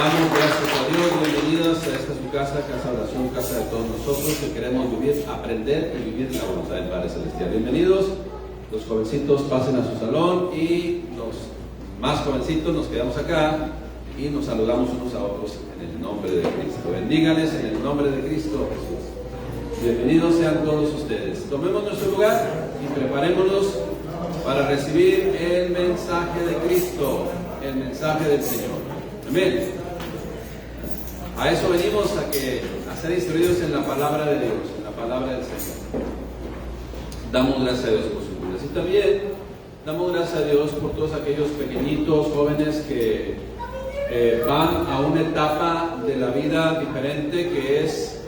Damos gracias a Dios, bienvenidos a esta su casa, casa de oración, casa de todos nosotros que queremos vivir, aprender y vivir la voluntad del Padre Celestial. Bienvenidos, los jovencitos pasen a su salón y los más jovencitos nos quedamos acá y nos saludamos unos a otros en el nombre de Cristo. Bendíganles en el nombre de Cristo Jesús. Bienvenidos sean todos ustedes. Tomemos nuestro lugar y preparémonos para recibir el mensaje de Cristo, el mensaje del Señor. Amén. A eso venimos, a ser instruidos en la palabra de Dios, en la palabra del Señor. Damos gracias a Dios por sus vidas. Y también damos gracias a Dios por todos aquellos pequeñitos, jóvenes que van a una etapa de la vida diferente, que es,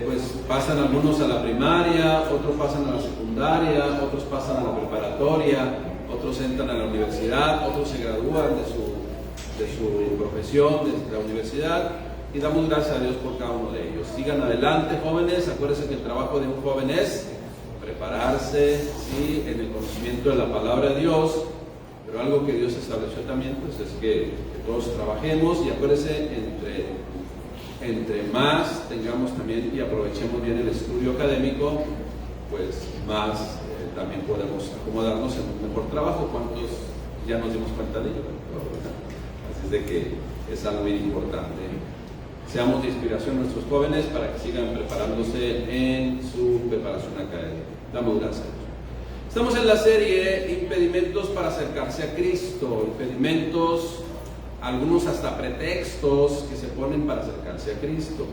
pues pasan algunos a la primaria, otros pasan a la secundaria, otros pasan a la preparatoria, otros entran a la universidad, otros se gradúan de su profesión, de la universidad, y damos gracias a Dios por cada uno de ellos. Sigan adelante, jóvenes. Acuérdense que el trabajo de un joven es prepararse, ¿sí?, en el conocimiento de la palabra de Dios, pero algo que Dios estableció también, pues es que todos trabajemos, y acuérdense, entre más tengamos también y aprovechemos bien el estudio académico, pues más también podemos acomodarnos en un mejor trabajo. ¿Cuántos ya nos dimos cuenta de ello? Así es de que es algo muy importante. Seamos de inspiración a nuestros jóvenes para que sigan preparándose en su preparación académica. Damos gracias. Estamos en la serie Impedimentos para acercarse a Cristo. Impedimentos, algunos hasta pretextos que se ponen para acercarse a Cristo.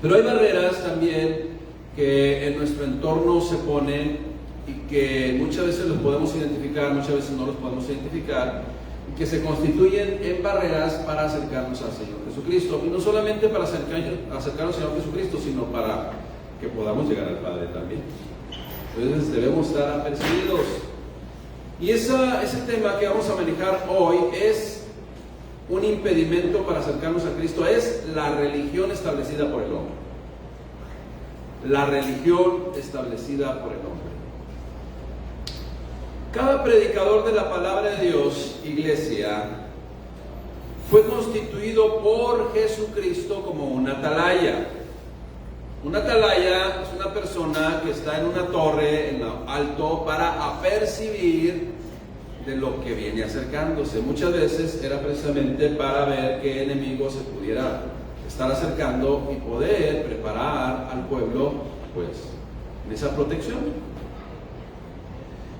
Pero hay barreras también que en nuestro entorno se ponen y que muchas veces los podemos identificar, muchas veces no los podemos identificar, y que se constituyen en barreras para acercarnos al Señor Jesucristo. Y no solamente para acercarnos al Señor Jesucristo, sino para que podamos llegar al Padre también. Entonces debemos estar apercibidos. Y ese tema que vamos a manejar hoy es un impedimento para acercarnos a Cristo, es la religión establecida por el hombre. La religión establecida por el hombre. Cada predicador de la palabra de Dios, iglesia, fue constituido por Jesucristo como un atalaya. Un atalaya es una persona que está en una torre en lo alto para apercibir de lo que viene acercándose. Muchas veces era precisamente para ver qué enemigo se pudiera estar acercando y poder preparar al pueblo, pues, en esa protección.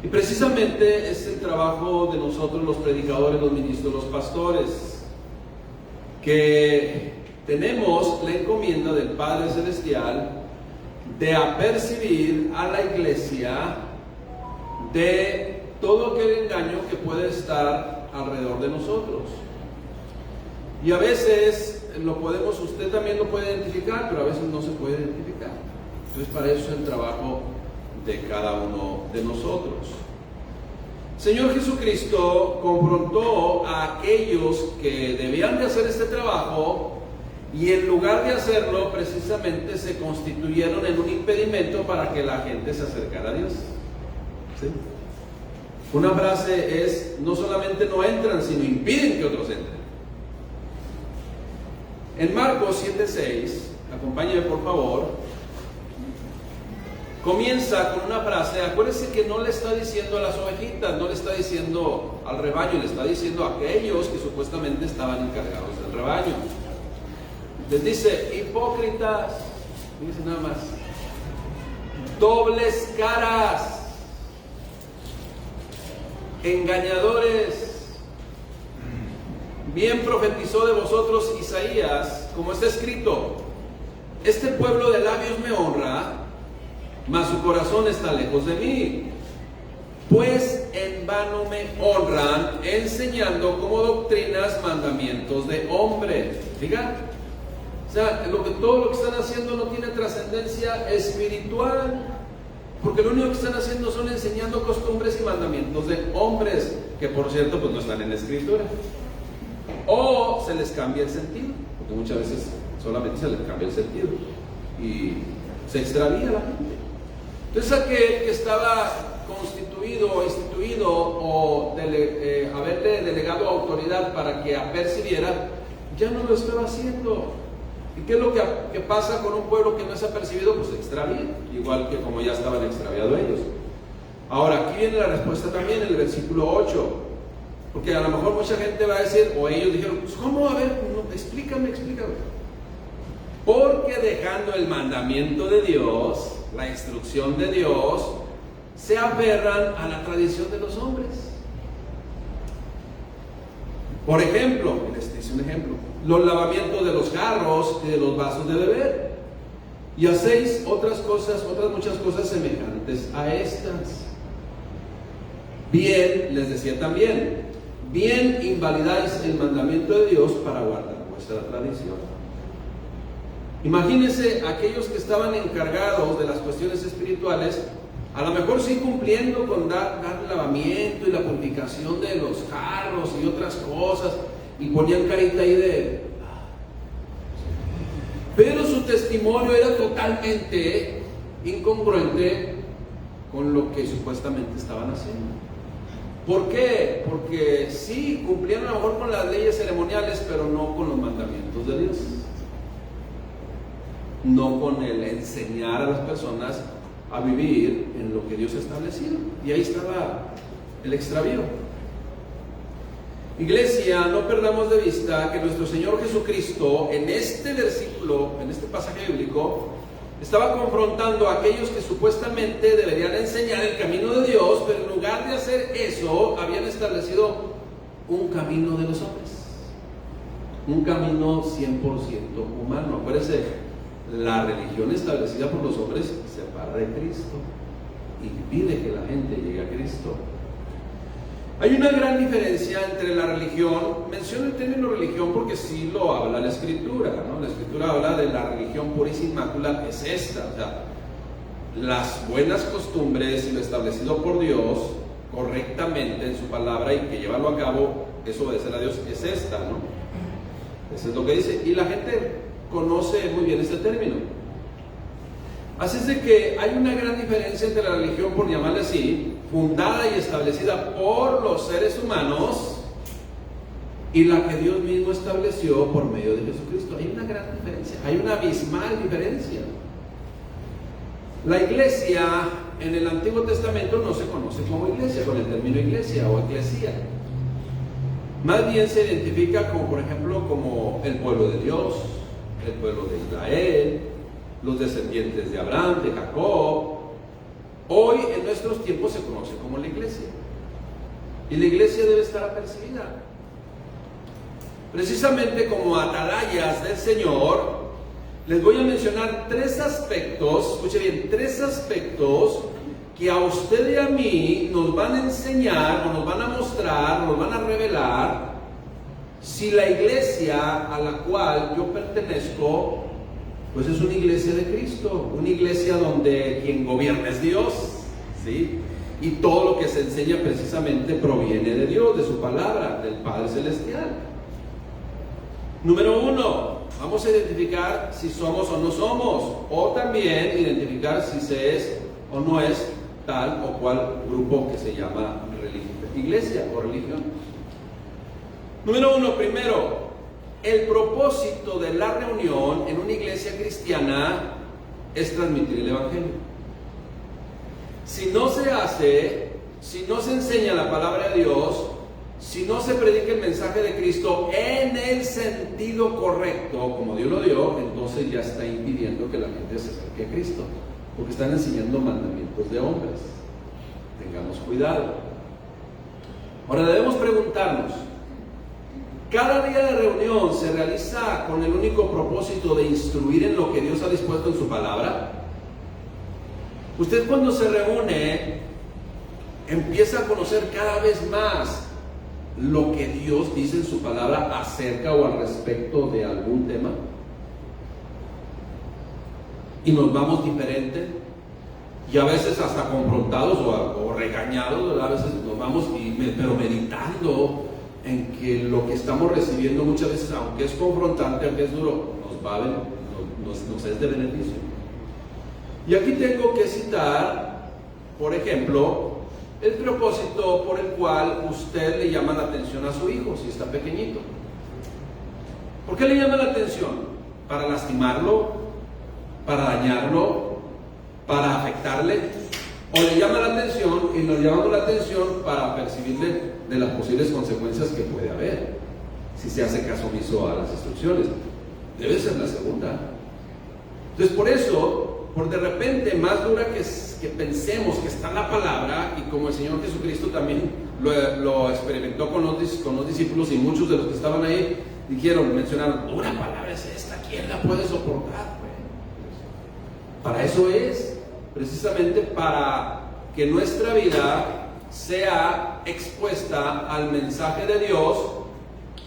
Y precisamente es el trabajo de nosotros, los predicadores, los ministros, los pastores, que tenemos la encomienda del Padre Celestial de apercibir a la iglesia de todo aquel engaño que puede estar alrededor de nosotros. Y a veces usted también lo puede identificar, pero a veces no se puede identificar. Entonces, para eso es el trabajo de cada uno de nosotros. Señor Jesucristo confrontó a aquellos que debían de hacer este trabajo, y en lugar de hacerlo, precisamente se constituyeron en un impedimento para que la gente se acercara a Dios. ¿Sí? Una frase es: no solamente no entran, sino impiden que otros entren. En Marcos 7:6, acompáñame por favor, comienza con una frase. Acuérdense que no le está diciendo a las ovejitas, no le está diciendo al rebaño, le está diciendo a aquellos que supuestamente estaban encargados del rebaño. Les dice: hipócritas, dice nada más, dobles caras, engañadores. Bien profetizó de vosotros Isaías, como está escrito: este pueblo de labios me honra, mas su corazón está lejos de mí, pues en vano me honran, enseñando como doctrinas mandamientos de hombres. Digan, o sea, todo lo que están haciendo no tiene trascendencia espiritual, porque lo único que están haciendo son enseñando costumbres y mandamientos de hombres, que por cierto pues no están en la Escritura, o se les cambia el sentido, porque muchas veces solamente se les cambia el sentido y se extravía la gente. Entonces aquel que estaba constituido, instituido o haberle delegado autoridad para que apercibiera, ya no lo estaba haciendo. ¿Y qué es lo que pasa con un pueblo que no es apercibido? Pues se extravía, igual que como ya estaban extraviados ellos. Ahora, aquí viene la respuesta también en el versículo 8, porque a lo mejor mucha gente va a decir, o ellos dijeron, pues ¿cómo? A ver, no, explícame. Porque dejando el mandamiento de Dios, la instrucción de Dios, se aferran a la tradición de los hombres. Por ejemplo, les dice un ejemplo, los lavamientos de los jarros y de los vasos de beber, y hacéis otras muchas cosas semejantes a estas. Bien, les decía también, bien invalidáis el mandamiento de Dios para guardar vuestra tradición. Imagínense aquellos que estaban encargados de las cuestiones espirituales, a lo mejor sí cumpliendo con dar lavamiento y la purificación de los jarros y otras cosas, y ponían carita ahí de... Pero su testimonio era totalmente incongruente con lo que supuestamente estaban haciendo. ¿Por qué? Porque sí, cumplían a lo mejor con las leyes ceremoniales, pero no con los mandamientos de Dios. No con el enseñar a las personas a vivir en lo que Dios ha establecido. Y ahí estaba el extravío. Iglesia, no perdamos de vista que nuestro Señor Jesucristo, en este versículo, en este pasaje bíblico, estaba confrontando a aquellos que supuestamente deberían enseñar el camino de Dios, pero en lugar de hacer eso, habían establecido un camino de los hombres, un camino 100% humano. Acuérdense, la religión establecida por los hombres se separa de Cristo, impide que la gente llegue a Cristo. Hay una gran diferencia entre la religión, menciono el término religión porque sí lo habla la Escritura, ¿no? La Escritura habla de la religión pura y sin mácula, es esta, o sea, las buenas costumbres y lo establecido por Dios correctamente en su palabra y que llevarlo a cabo es obedecer a Dios, es esta, ¿no? Eso es lo que dice, y la gente conoce muy bien este término. Así es de que hay una gran diferencia entre la religión, por llamarla así, fundada y establecida por los seres humanos, y la que Dios mismo estableció por medio de Jesucristo. Hay una gran diferencia, hay una abismal diferencia. La iglesia en el Antiguo Testamento no se conoce como iglesia, con el término iglesia o eclesía. Más bien se identifica como, por ejemplo, como el pueblo de Dios, el pueblo de Israel, los descendientes de Abraham, de Jacob. Hoy en nuestros tiempos se conoce como la iglesia, y la iglesia debe estar apercibida precisamente como atalayas del Señor. Les voy a mencionar tres aspectos, escuche bien, tres aspectos que a usted y a mí nos van a enseñar, o nos van a mostrar, nos van a revelar si la iglesia a la cual yo pertenezco pues es una iglesia de Cristo, una iglesia donde quien gobierna es Dios, ¿sí? Y todo lo que se enseña precisamente proviene de Dios, de su palabra, del Padre Celestial. Número uno, vamos a identificar si somos o no somos, o también identificar si se es o no es tal o cual grupo que se llama iglesia o religión. Número uno, primero, el propósito de la reunión en una iglesia cristiana es transmitir el Evangelio. Si no se hace, si no se enseña la palabra de Dios, si no se predica el mensaje de Cristo en el sentido correcto, como Dios lo dio, entonces ya está impidiendo que la gente se acerque a Cristo, porque están enseñando mandamientos de hombres. Tengamos cuidado. Ahora debemos preguntarnos, ¿cada día de reunión se realiza con el único propósito de instruir en lo que Dios ha dispuesto en su palabra? Usted cuando se reúne empieza a conocer cada vez más lo que Dios dice en su palabra acerca o al respecto de algún tema, y nos vamos diferente, y a veces hasta confrontados o regañados, ¿verdad? A veces nos vamos pero meditando en que lo que estamos recibiendo muchas veces, aunque es confrontante, aunque es duro, nos es de beneficio. Y aquí tengo que citar, por ejemplo, el propósito por el cual usted le llama la atención a su hijo si está pequeñito. ¿Por qué le llama la atención? ¿Para lastimarlo? ¿Para dañarlo? ¿Para afectarle? ¿O le llama la atención y nos llamamos la atención para percibirle de las posibles consecuencias que puede haber si se hace caso omiso a las instrucciones? Debe ser la segunda. Entonces, por eso, por de repente, más dura que pensemos que está la palabra, y como el Señor Jesucristo también lo experimentó con los discípulos, y muchos de los que estaban ahí mencionaron, dura palabra es esta, ¿quién la puede soportar? Para eso es, precisamente para que nuestra vida sea expuesta al mensaje de Dios,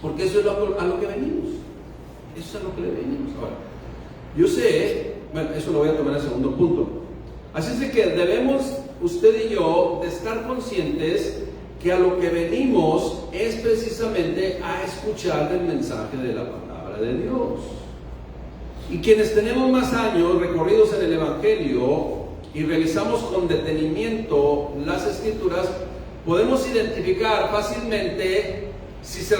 porque eso es a lo que venimos. Eso es a lo que le venimos. Ahora, yo sé, bueno, eso lo voy a tomar en el segundo punto. Así es de que debemos, usted y yo, de estar conscientes que a lo que venimos es precisamente a escuchar el mensaje de la palabra de Dios. Y quienes tenemos más años recorridos en el Evangelio y revisamos con detenimiento las Escrituras, podemos identificar fácilmente si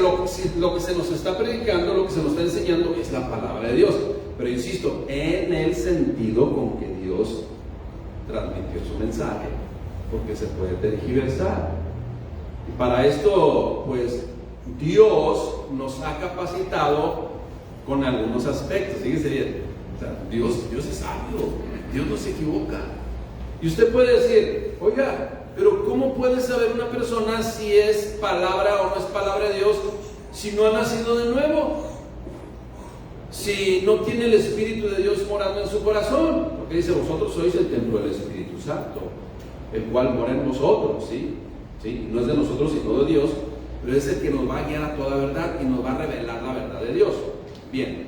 lo que se nos está predicando, lo que se nos está enseñando es la palabra de Dios. Pero insisto, en el sentido con que Dios transmitió su mensaje, porque se puede tergiversar. Y para esto, pues, Dios nos ha capacitado con algunos aspectos. Fíjese bien, o sea, Dios es sabio, Dios no se equivoca. Y usted puede decir, oiga, pero ¿cómo puede saber una persona si es palabra o no es palabra de Dios si no ha nacido de nuevo? Si no tiene el Espíritu de Dios morando en su corazón. Porque dice, vosotros sois el templo del Espíritu Santo, el cual mora en vosotros, ¿sí? ¿Sí? No es de nosotros sino de Dios, pero es el que nos va a guiar a toda verdad y nos va a revelar la verdad de Dios. Bien,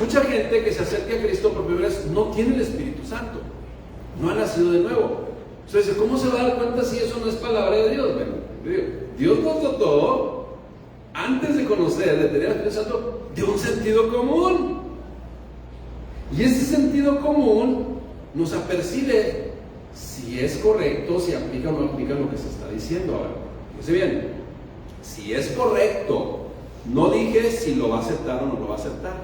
mucha gente que se acerca a Cristo por primera vez no tiene el Espíritu Santo, no ha nacido de nuevo. Entonces, ¿cómo se va a dar cuenta si eso no es palabra de Dios? Bueno, Dios nos dotó, antes de conocer, de tener el Espíritu Santo, de un sentido común. Y ese sentido común nos apercibe si es correcto, si aplica o no aplica lo que se está diciendo. Ahora, fíjese bien, si es correcto, no dije si lo va a aceptar o no lo va a aceptar.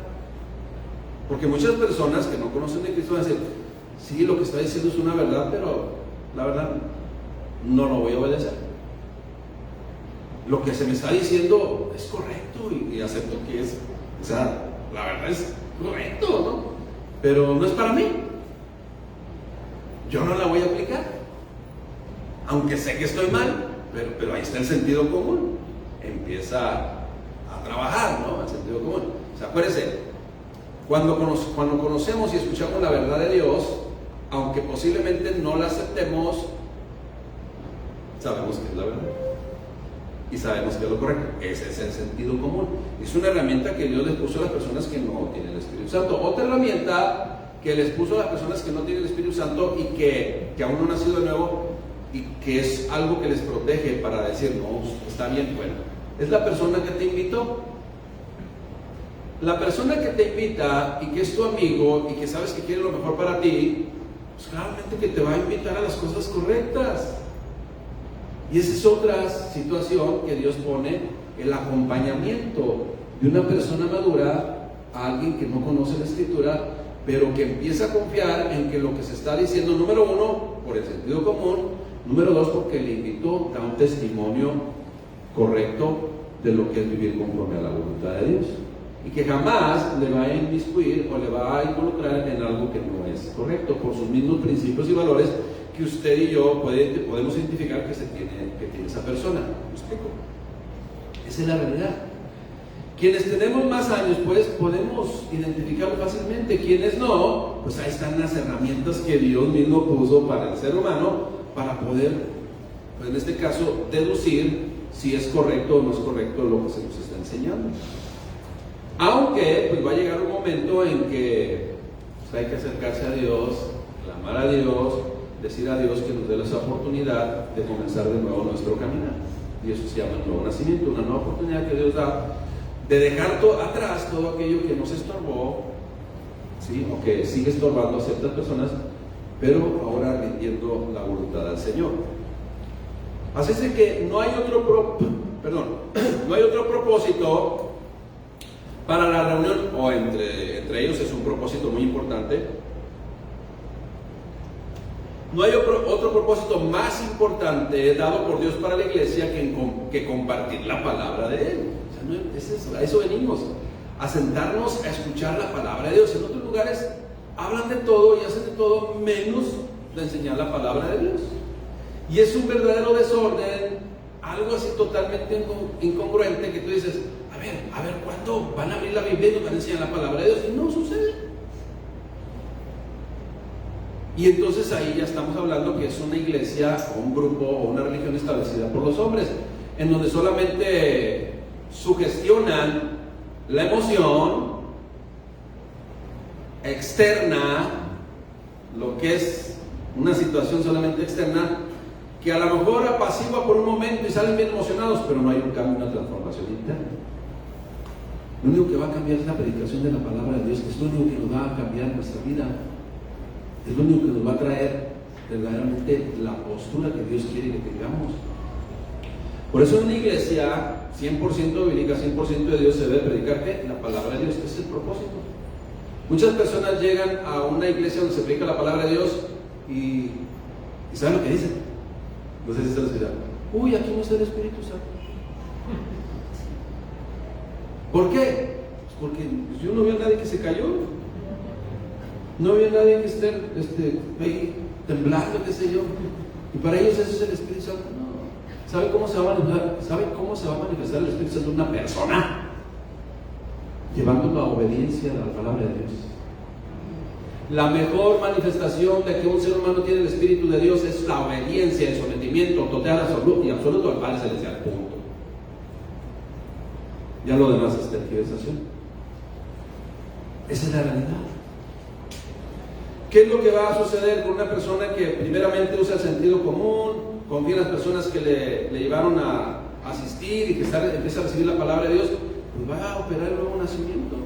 Porque muchas personas que no conocen de Cristo van a decir, sí, lo que está diciendo es una verdad, pero la verdad no lo voy a obedecer. Lo que se me está diciendo es correcto y acepto que es, o sea, la verdad es correcto, ¿no? Pero no es para mí. Yo no la voy a aplicar, aunque sé que estoy mal, pero ahí está el sentido común. Empieza a trabajar, ¿no? El sentido común. O sea, acuérdense, cuando conocemos y escuchamos la verdad de Dios, aunque posiblemente no la aceptemos, sabemos que es la verdad y sabemos que es lo correcto. Ese es el sentido común. Es una herramienta que Dios les puso a las personas que no tienen el Espíritu Santo. Otra herramienta que les puso a las personas que no tienen el Espíritu Santo y que aún no han nacido de nuevo, y que es algo que les protege para decir, no, está bien, bueno, es la persona que te invitó. La persona que te invita y que es tu amigo y que sabes que quiere lo mejor para ti, pues claramente que te va a invitar a las cosas correctas. Y esa es otra situación que Dios pone, el acompañamiento de una persona madura a alguien que no conoce la Escritura, pero que empieza a confiar en que lo que se está diciendo, número uno, por el sentido común, número dos, porque le invitó, da un testimonio correcto de lo que es vivir conforme a la voluntad de Dios, y que jamás le va a inmiscuir o le va a involucrar en algo que no es correcto, por sus mismos principios y valores que usted y yo podemos identificar que tiene esa persona. ¿Me explico? Esa es la realidad. Quienes tenemos más años, pues podemos identificarlo fácilmente. Quienes no, pues ahí están las herramientas que Dios mismo puso para el ser humano para poder, pues en este caso, deducir si es correcto o no es correcto lo que se nos está enseñando. Aunque pues va a llegar un momento en que pues, hay que acercarse a Dios, clamar a Dios, decir a Dios que nos dé esa oportunidad de comenzar de nuevo nuestro caminar. Y eso se llama el nuevo nacimiento, una nueva oportunidad que Dios da de dejar atrás todo aquello que nos estorbó, ¿sí? O que sigue estorbando a ciertas personas, pero ahora rindiendo la voluntad al Señor. Así es que no hay otro propósito para la reunión, o entre ellos es un propósito muy importante. No hay otro propósito más importante dado por Dios para la iglesia que compartir la palabra de Él. O sea, no, es eso, a eso venimos, a sentarnos a escuchar la palabra de Dios. En otros lugares hablan de todo y hacen de todo menos de enseñar la palabra de Dios. Y es un verdadero desorden, algo así totalmente incongruente, que tú dices, a ver, ¿cuándo van a abrir la Biblia y nos van a enseñar la palabra de Dios? Y no sucede. Y entonces ahí ya estamos hablando que es una iglesia o un grupo o una religión establecida por los hombres, en donde solamente sugestionan la emoción externa, lo que es una situación solamente externa, que a lo mejor apacigua por un momento y salen bien emocionados, pero no hay un cambio, una transformación interna. Lo único que va a cambiar es la predicación de la palabra de Dios, que es lo único que nos va a cambiar nuestra vida. Es lo único que nos va a traer verdaderamente la postura que Dios quiere que tengamos. Por eso en una iglesia 100% bíblica, 100% de Dios, se debe predicar ¿qué? La palabra de Dios, que es el propósito. Muchas personas llegan a una iglesia donde se predica la palabra de Dios y ¿saben lo que dicen? No sé si se les dirá, uy, aquí no está el Espíritu Santo. ¿Por qué? Pues porque yo no veo a nadie que se cayó. No había nadie que esté ahí temblando, qué sé yo. Y para ellos eso es el Espíritu Santo. No. ¿Sabe cómo se va a manifestar el Espíritu Santo en una persona? Llevando la obediencia a la palabra de Dios. La mejor manifestación de que un ser humano tiene el Espíritu de Dios es la obediencia, el sometimiento total, absoluto al Padre Celestial. Punto. Ya lo demás es tergiversación. Esa es la realidad. ¿Qué es lo que va a suceder con una persona que primeramente usa el sentido común, confía en las personas que le llevaron a asistir y que empieza a recibir la palabra de Dios? Pues va a operar el nuevo nacimiento.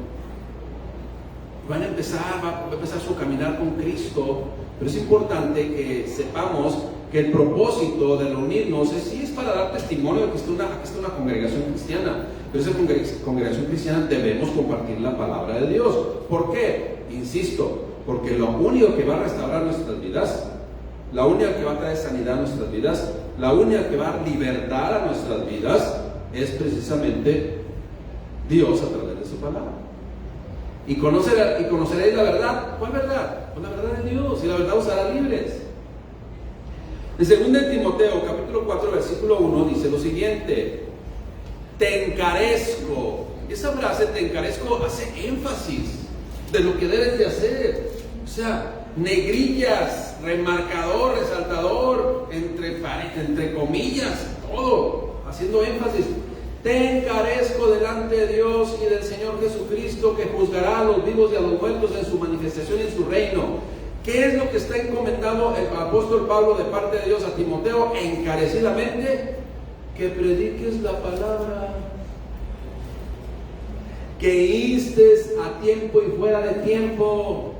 Va a empezar su caminar con Cristo. Pero es importante que sepamos que el propósito de reunirnos es para dar testimonio de que está una congregación cristiana. Pero esa congregación cristiana debemos compartir la palabra de Dios. ¿Por qué? Insisto, porque lo único que va a restaurar nuestras vidas, la única que va a traer sanidad a nuestras vidas, la única que va a libertar a nuestras vidas, es precisamente Dios a través de su palabra. Y conoceréis la verdad. ¿Cuál verdad? Pues la verdad de Dios, y la verdad os hará libres. En 2 Timoteo, capítulo 4, versículo 1, dice lo siguiente: te encarezco. Esa frase, te encarezco, hace énfasis de lo que debes de hacer. O sea, negrillas, remarcador, resaltador, entre comillas, todo, haciendo énfasis. Te encarezco delante de Dios y del Señor Jesucristo, que juzgará a los vivos y a los muertos en su manifestación y en su reino. ¿Qué es lo que está encomendado el apóstol Pablo de parte de Dios a Timoteo? Encarecidamente, que prediques la palabra, que instes a tiempo y fuera de tiempo,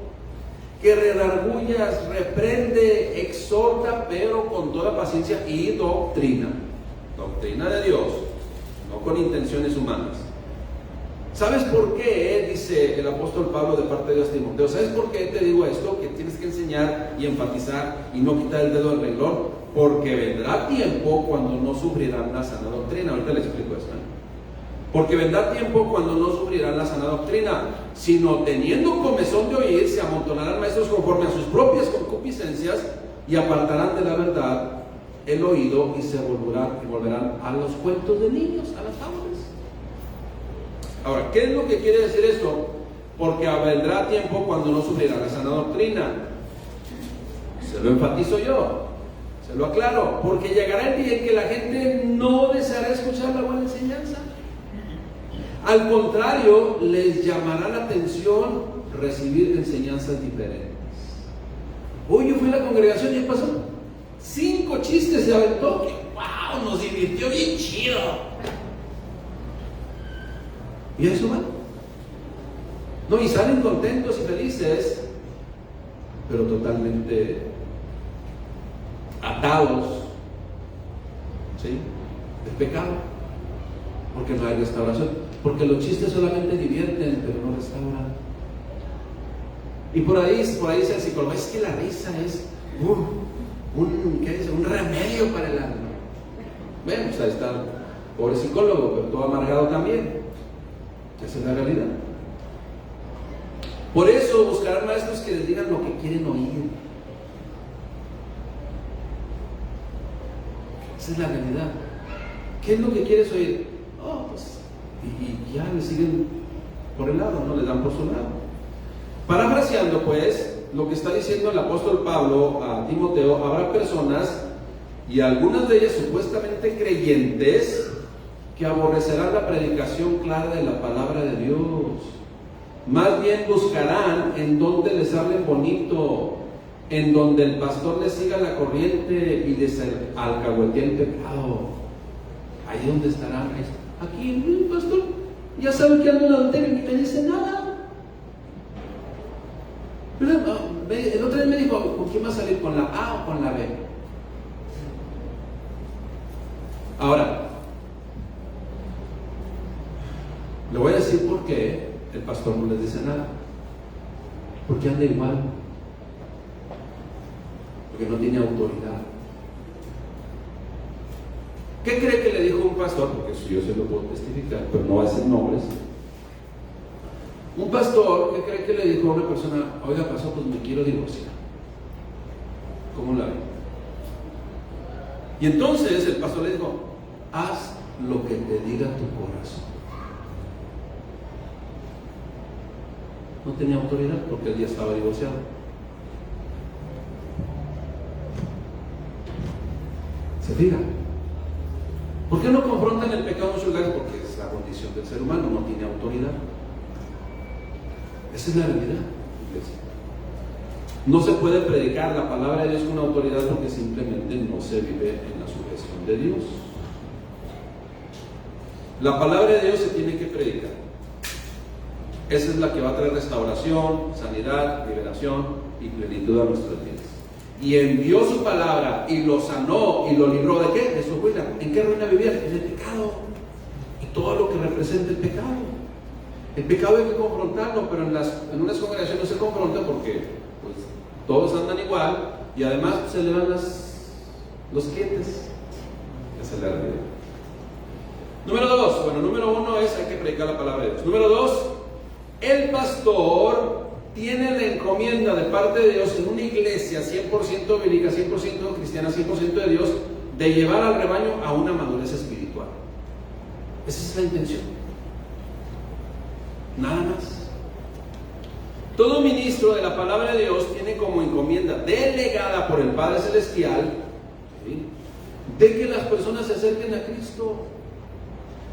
que redargullas, reprende, exhorta, pero con toda paciencia y doctrina. Doctrina de Dios, no con intenciones humanas. ¿Sabes por qué? Dice el apóstol Pablo de parte de Dios a Timoteo. ¿Sabes por qué te digo esto? Que tienes que enseñar y enfatizar y no quitar el dedo del renglón. Porque vendrá tiempo cuando no sufrirán la sana doctrina. Ahorita le explico esto. Porque vendrá tiempo cuando no sufrirán la sana doctrina, sino teniendo comezón de oír, se amontonarán maestros conforme a sus propias concupiscencias y apartarán de la verdad el oído y se volverán a los cuentos de niños, a las fábulas. Ahora, ¿qué es lo que quiere decir esto? Porque vendrá tiempo cuando no sufrirán la sana doctrina. Se lo enfatizo yo, se lo aclaro, porque llegará el día en que la gente no deseará escuchar la buena enseñanza. Al contrario, les llamará la atención recibir enseñanzas diferentes. Hoy yo fui a la congregación y ¿qué pasó? 5 chistes se aventó, que wow, nos divirtió bien chido. ¿Y a eso va? No, y salen contentos y felices, pero totalmente atados, ¿sí?, del pecado. Porque no hay restauración. Porque los chistes solamente divierten, pero no restauran. Y por ahí dice el psicólogo, es que la risa es un remedio para el alma. Bueno, pues ahí está el pobre psicólogo, pero todo amargado también. Esa es la realidad. Por eso buscarán maestros que les digan lo que quieren oír. Esa es la realidad. ¿Qué es lo que quieres oír? Oh, pues, y ya le siguen por el lado, no le dan por su lado. Parafraseando, pues, lo que está diciendo el apóstol Pablo a Timoteo, habrá personas, y algunas de ellas supuestamente creyentes, que aborrecerán la predicación clara de la palabra de Dios. Más bien buscarán en donde les hablen bonito, en donde el pastor les siga la corriente y les alcahuetee el pecado. Ahí donde estarán. Aquí el pastor ya sabe que ando en adulterio y ni me dice nada. El otro día me dijo, ¿con quién va a salir? ¿Con la A o con la B? Ahora, le voy a decir por qué el pastor no les dice nada. Porque anda igual. Porque no tiene autoridad. ¿Qué cree que le dijo un pastor? Porque eso yo se lo puedo testificar, pero no va a decir nombres. Un pastor, ¿qué cree que le dijo a una persona? Oiga, pastor, pues me quiero divorciar. ¿Cómo la ve? Y entonces el pastor le dijo, haz lo que te diga tu corazón. No tenía autoridad porque él ya estaba divorciado. ¿Se fija? ¿Por qué no confrontan el pecado en muchos lugares? Porque es la condición del ser humano, no tiene autoridad. Esa es la realidad, iglesia. No se puede predicar la palabra de Dios con autoridad porque simplemente no se vive en la sujeción de Dios. La palabra de Dios se tiene que predicar. Esa es la que va a traer restauración, sanidad, liberación y plenitud a nuestras vidas. Y envió su palabra y lo sanó y lo libró ¿de qué? De su ruina. ¿En qué ruina vivía? En el pecado. Y todo lo que representa el pecado. El pecado hay que confrontarlo, pero en unas congregaciones no se confronta porque pues, todos andan igual y además se le van los clientes. Esa es la realidad. Número 2. Bueno, número 1 es hay que predicar la palabra de Dios. Número 2. El pastor tiene la encomienda de parte de Dios en una iglesia 100% bíblica, 100% cristiana, 100% de Dios, de llevar al rebaño a una madurez espiritual. Esa es la intención. Nada más. Todo ministro de la palabra de Dios tiene como encomienda delegada por el Padre Celestial, ¿sí?, de que las personas se acerquen a Cristo,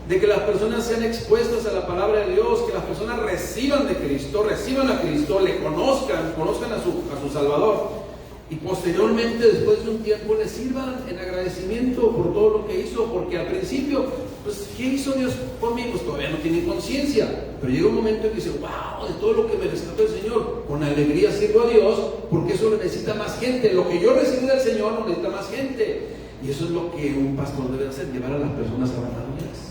de que las personas sean expuestas a la palabra de Dios, que las personas reciban de Cristo, reciban a Cristo, le conozcan a su Salvador, y posteriormente, después de un tiempo, le sirvan en agradecimiento por todo lo que hizo, porque al principio, pues, ¿qué hizo Dios por mí? Pues todavía no tiene conciencia, pero llega un momento en que dice, wow, de todo lo que me rescató el Señor, con alegría sirvo a Dios, porque eso lo necesita más gente, lo que yo recibí del Señor lo necesita más gente, y eso es lo que un pastor debe hacer, llevar a las personas a la madurez.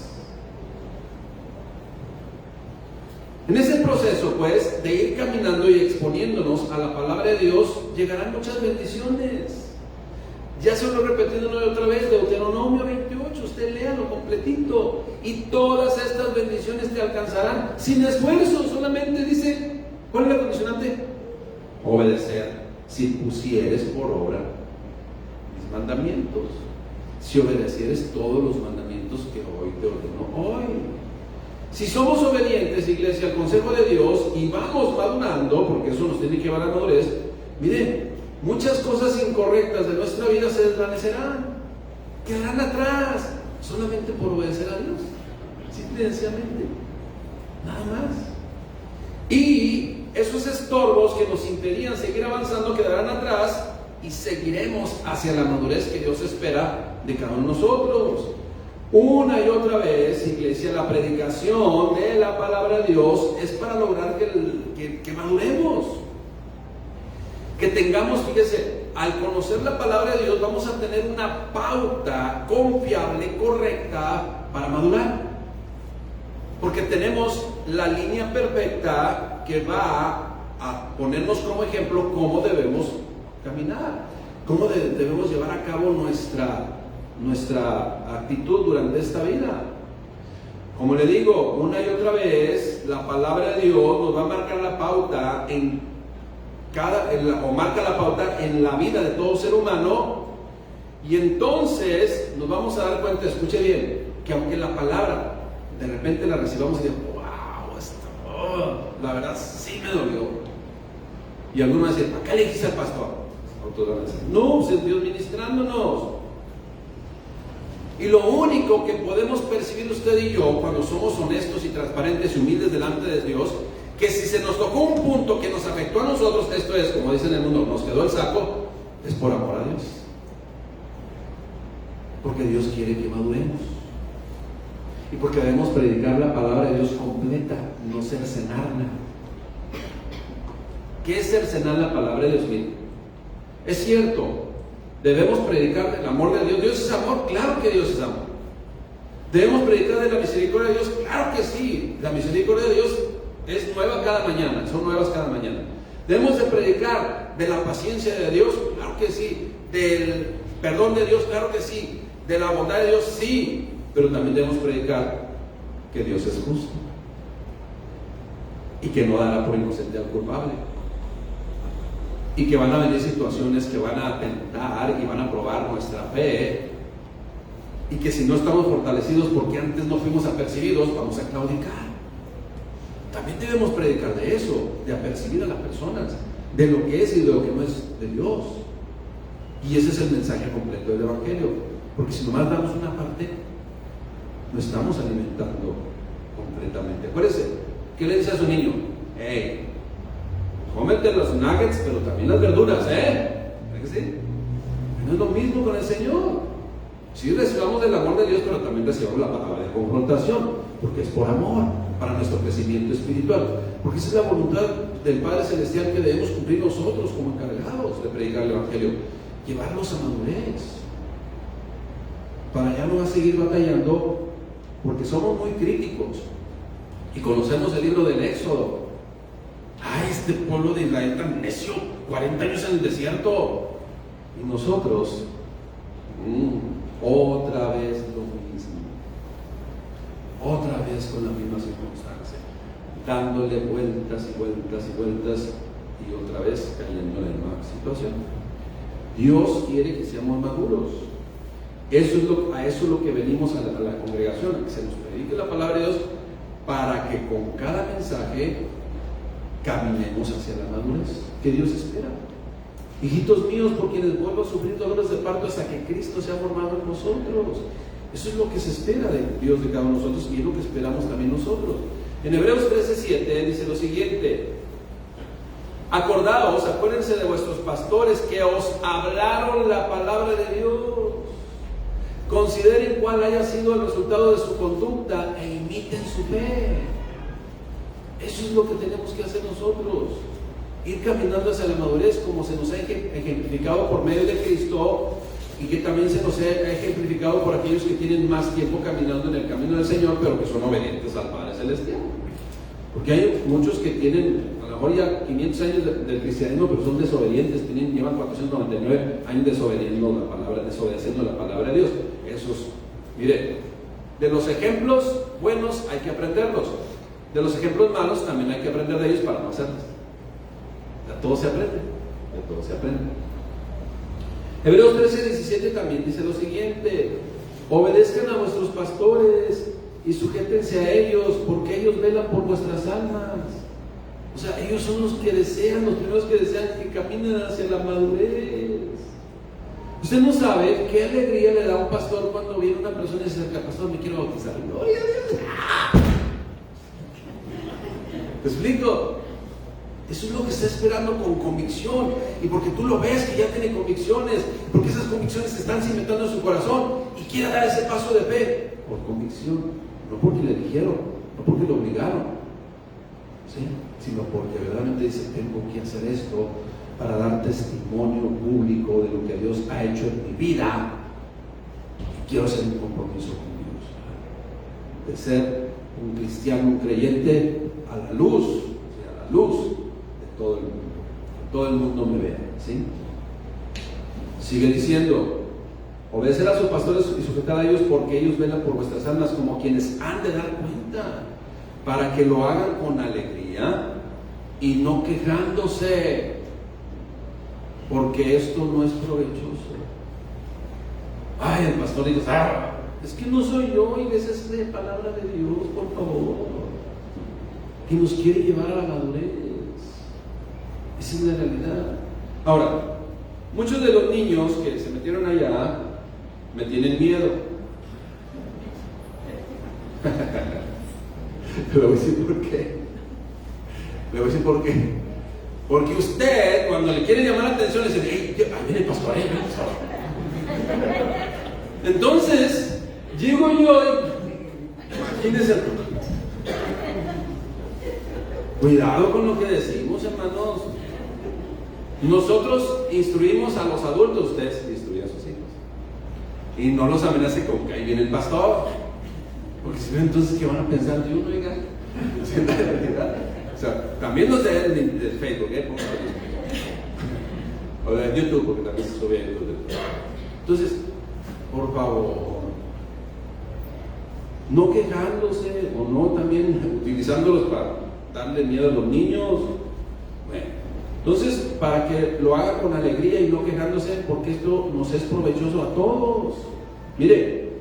En ese proceso, pues, de ir caminando y exponiéndonos a la palabra de Dios, llegarán muchas bendiciones. Ya se lo he repetido una y otra vez, Deuteronomio 28, usted léalo completito, y todas estas bendiciones te alcanzarán sin esfuerzo. Solamente dice, ¿cuál es la condicionante? Obedecer, si pusieres por obra mis mandamientos, si obedecieres todos los mandamientos que hoy te ordeno hoy. Si somos obedientes, iglesia, al consejo de Dios y vamos madurando, porque eso nos tiene que llevar a madurez, miren, muchas cosas incorrectas de nuestra vida se desvanecerán, quedarán atrás, solamente por obedecer a Dios, simple y sencillamente, nada más. Y esos estorbos que nos impedían seguir avanzando quedarán atrás y seguiremos hacia la madurez que Dios espera de cada uno de nosotros. Una y otra vez, iglesia, la predicación de la palabra de Dios es para lograr que maduremos, que tengamos, fíjese, al conocer la palabra de Dios vamos a tener una pauta confiable, correcta para madurar. Porque tenemos la línea perfecta que va a ponernos como ejemplo cómo debemos caminar, cómo debemos llevar a cabo nuestra actitud durante esta vida. Como le digo, una y otra vez, la palabra de Dios nos va a marcar la pauta marca la pauta en la vida de todo ser humano, y entonces nos vamos a dar cuenta, escuche bien, que aunque la palabra de repente la recibamos y digo, wow, la verdad sí me dolió, y algunos van a decir, ¿para qué le dijiste al pastor? Otros van a decir, no, pues es Dios ministrándonos. Y lo único que podemos percibir usted y yo cuando somos honestos y transparentes y humildes delante de Dios, que si se nos tocó un punto que nos afectó a nosotros, esto es, como dicen en el mundo, nos quedó el saco, es por amor a Dios. Porque Dios quiere que maduremos. Y porque debemos predicar la palabra de Dios completa, no cercenarla. ¿Qué es cercenar la palabra de Dios? Mire, es cierto, debemos predicar el amor de Dios. ¿Dios es amor? Claro que Dios es amor. ¿Debemos predicar de la misericordia de Dios? Claro que sí. La misericordia de Dios es nueva cada mañana, son nuevas cada mañana. ¿Debemos de predicar de la paciencia de Dios? Claro que sí. ¿Del perdón de Dios? Claro que sí. ¿De la bondad de Dios? Sí. Pero también debemos predicar que Dios es justo y que no dará por inocente al culpable, y que van a venir situaciones que van a tentar y van a probar nuestra fe, y que si no estamos fortalecidos porque antes no fuimos apercibidos, vamos a claudicar. También debemos predicar de eso, de apercibir a las personas, de lo que es y de lo que no es de Dios. Y ese es el mensaje completo del Evangelio. Porque si nomás damos una parte, no estamos alimentando completamente. Acuérdense, ¿qué le dice a su niño? Hey, cómete los nuggets, pero también las verduras, ¿verdad que sí? No es lo mismo con el Señor. Sí recibamos el amor de Dios, pero también recibamos la palabra de confrontación, porque es por amor, para nuestro crecimiento espiritual. Porque esa es la voluntad del Padre Celestial que debemos cumplir nosotros como encargados de predicar el Evangelio, llevarlos a madurez, para ya no a seguir batallando, porque somos muy críticos y conocemos el libro del Éxodo. Ay, este pueblo de Israel tan necio, 40 años en el desierto, y nosotros otra vez lo mismo, otra vez con la misma circunstancia, dándole vueltas y vueltas y vueltas, y otra vez cayendo en la misma situación. Dios quiere que seamos maduros. A eso es lo que venimos a la congregación, a que se nos predique la palabra de Dios, para que con cada mensaje caminemos hacia la madurez que Dios espera. Hijitos míos, por quienes vuelvo a sufrir dolores de parto hasta que Cristo sea formado en nosotros. Eso es lo que se espera de Dios de cada uno de nosotros, y es lo que esperamos también nosotros. En Hebreos 13:7 dice lo siguiente: acordaos, acuérdense de vuestros pastores que os hablaron la palabra de Dios. Consideren cuál haya sido el resultado de su conducta e imiten su fe. Eso es lo que tenemos que hacer nosotros, ir caminando hacia la madurez, como se nos ha ejemplificado por medio de Cristo, y que también se nos ha ejemplificado por aquellos que tienen más tiempo caminando en el camino del Señor, pero que son obedientes al Padre Celestial. Porque hay muchos que tienen a lo mejor ya 500 años del cristianismo, pero son desobedientes, llevan 499 años desobedeciendo la palabra de Dios. Esos, mire, de los ejemplos buenos hay que aprenderlos, de los ejemplos malos también hay que aprender de ellos para no hacerlos. De todo se aprende, de todo se aprende. Hebreos 13:17 también dice lo siguiente: obedezcan a vuestros pastores y sujétense a ellos, porque ellos velan por vuestras almas. O sea, ellos son los que desean, los primeros que desean que caminen hacia la madurez. Usted no sabe qué alegría le da a un pastor cuando viene una persona y dice: pastor, me quiero bautizar. ¡Gloria a Dios! ¿Te explico? Eso es lo que está esperando con convicción, y porque tú lo ves que ya tiene convicciones, porque esas convicciones se están cimentando en su corazón y quiere dar ese paso de fe por convicción, no porque le dijeron, no porque lo obligaron, ¿sí? Sino porque verdaderamente dice: tengo que hacer esto para dar testimonio público de lo que Dios ha hecho en mi vida, y quiero hacer un compromiso con Dios de ser un cristiano, un creyente a la luz, o sea, a la luz de todo el mundo. Todo el mundo me vea, ¿sí? Sigue diciendo: obedecer a sus pastores y sujetar a ellos, porque ellos velan por vuestras almas, como quienes han de dar cuenta, para que lo hagan con alegría y no quejándose, porque esto no es provechoso. Ay, el pastor dice: es que no soy yo, iglesia, es de palabra de Dios, por favor, que nos quiere llevar a la madurez. Esa es la realidad. Ahora, muchos de los niños que se metieron allá me tienen miedo. Le voy a decir por qué. Le voy a decir por qué. Porque usted, cuando le quiere llamar la atención, le dice: ahí viene el pastor, ahí viene el pastor. Entonces, llego yo y imagínense. Cuidado con lo que decimos, hermanos. Nosotros instruimos a los adultos, ustedes instruyen a sus hijos. Y no los amenacen con que ahí viene el pastor. Porque si no, entonces, ¿qué van a pensar de uno, oiga? ¿Sí, la realidad? O sea, también los de Facebook, o de YouTube, porque también se sube a YouTube. Entonces, por favor, no quejándose o no también utilizándolos para darle miedo a los niños. Bueno, entonces, para que lo haga con alegría y no quejándose, porque esto nos es provechoso a todos. Mire,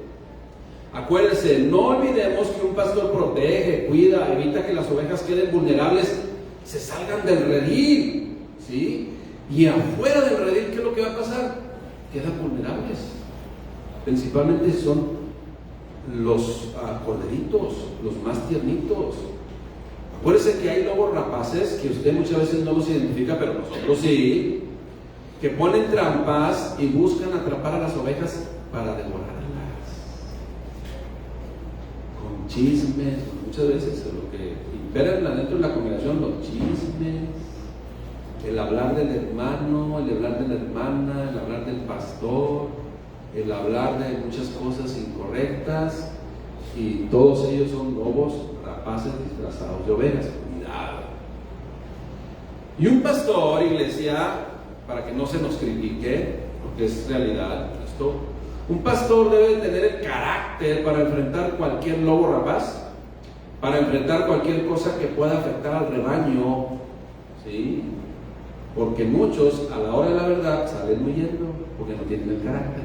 acuérdense, no olvidemos que un pastor protege, cuida, evita que las ovejas queden vulnerables, se salgan del redil, ¿sí? Y afuera del redil, ¿qué es lo que va a pasar? Quedan vulnerables. Principalmente son los corderitos, los más tiernitos. Acuérdese que hay lobos rapaces que usted muchas veces no los identifica, pero nosotros sí, que ponen trampas y buscan atrapar a las ovejas para devorarlas. Con chismes, muchas veces lo que impera dentro de la congregación, los chismes, el hablar del hermano, el hablar de la hermana, el hablar del pastor, el hablar de muchas cosas incorrectas, y todos ellos son lobos rapaces disfrazados de ovejas. Cuidado. Y un pastor, iglesia, para que no se nos critique, porque es realidad esto, un pastor debe tener el carácter para enfrentar cualquier lobo rapaz, para enfrentar cualquier cosa que pueda afectar al rebaño, ¿sí? Porque muchos a la hora de la verdad salen huyendo porque no tienen el carácter.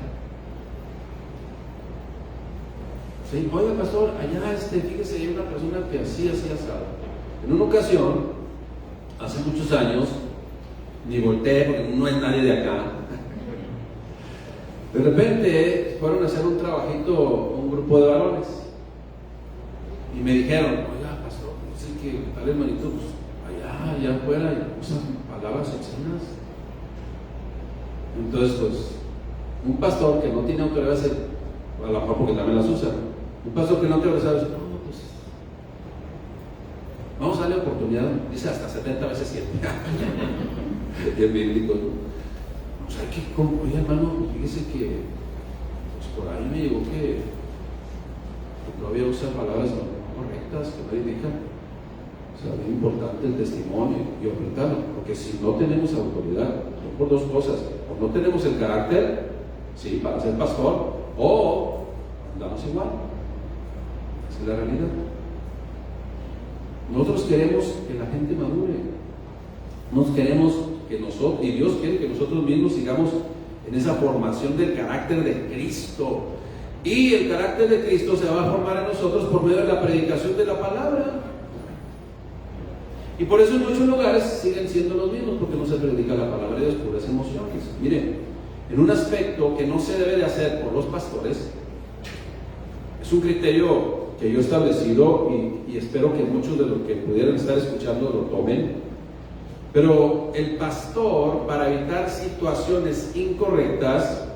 Sí, oiga, pastor, allá fíjese, hay una persona que así asado. En una ocasión, hace muchos años, ni volteé porque no es nadie de acá. De repente fueron a hacer un trabajito, un grupo de varones, y me dijeron: oiga, pastor, no sé qué tal, hermanito, pues allá afuera usan palabras obscenas. Entonces, pues, un pastor que no tiene autoridad, a lo mejor porque también las usa. Un pastor que no te obedece, no, pues vamos a darle oportunidad, dice hasta 70 veces 7. Y el bíblico, o sea, oye, hermano, fíjese que pues por ahí me llegó que todavía usa palabras no correctas, que nadie diga. O sea, es importante el testimonio y ocultarlo, porque si no tenemos autoridad, no por dos cosas: o no tenemos el carácter, sí, para ser pastor, o andamos igual. Esa es la realidad. Nosotros queremos que la gente madure. Nos queremos que nosotros, y Dios quiere que nosotros mismos sigamos en esa formación del carácter de Cristo. Y el carácter de Cristo se va a formar en nosotros por medio de la predicación de la palabra. Y por eso en muchos lugares siguen siendo los mismos, porque no se predica la palabra de Dios, puras emociones. Miren, en un aspecto que no se debe de hacer por los pastores, es un criterio que yo he establecido y espero que muchos de los que pudieran estar escuchando lo tomen. Pero el pastor, para evitar situaciones incorrectas,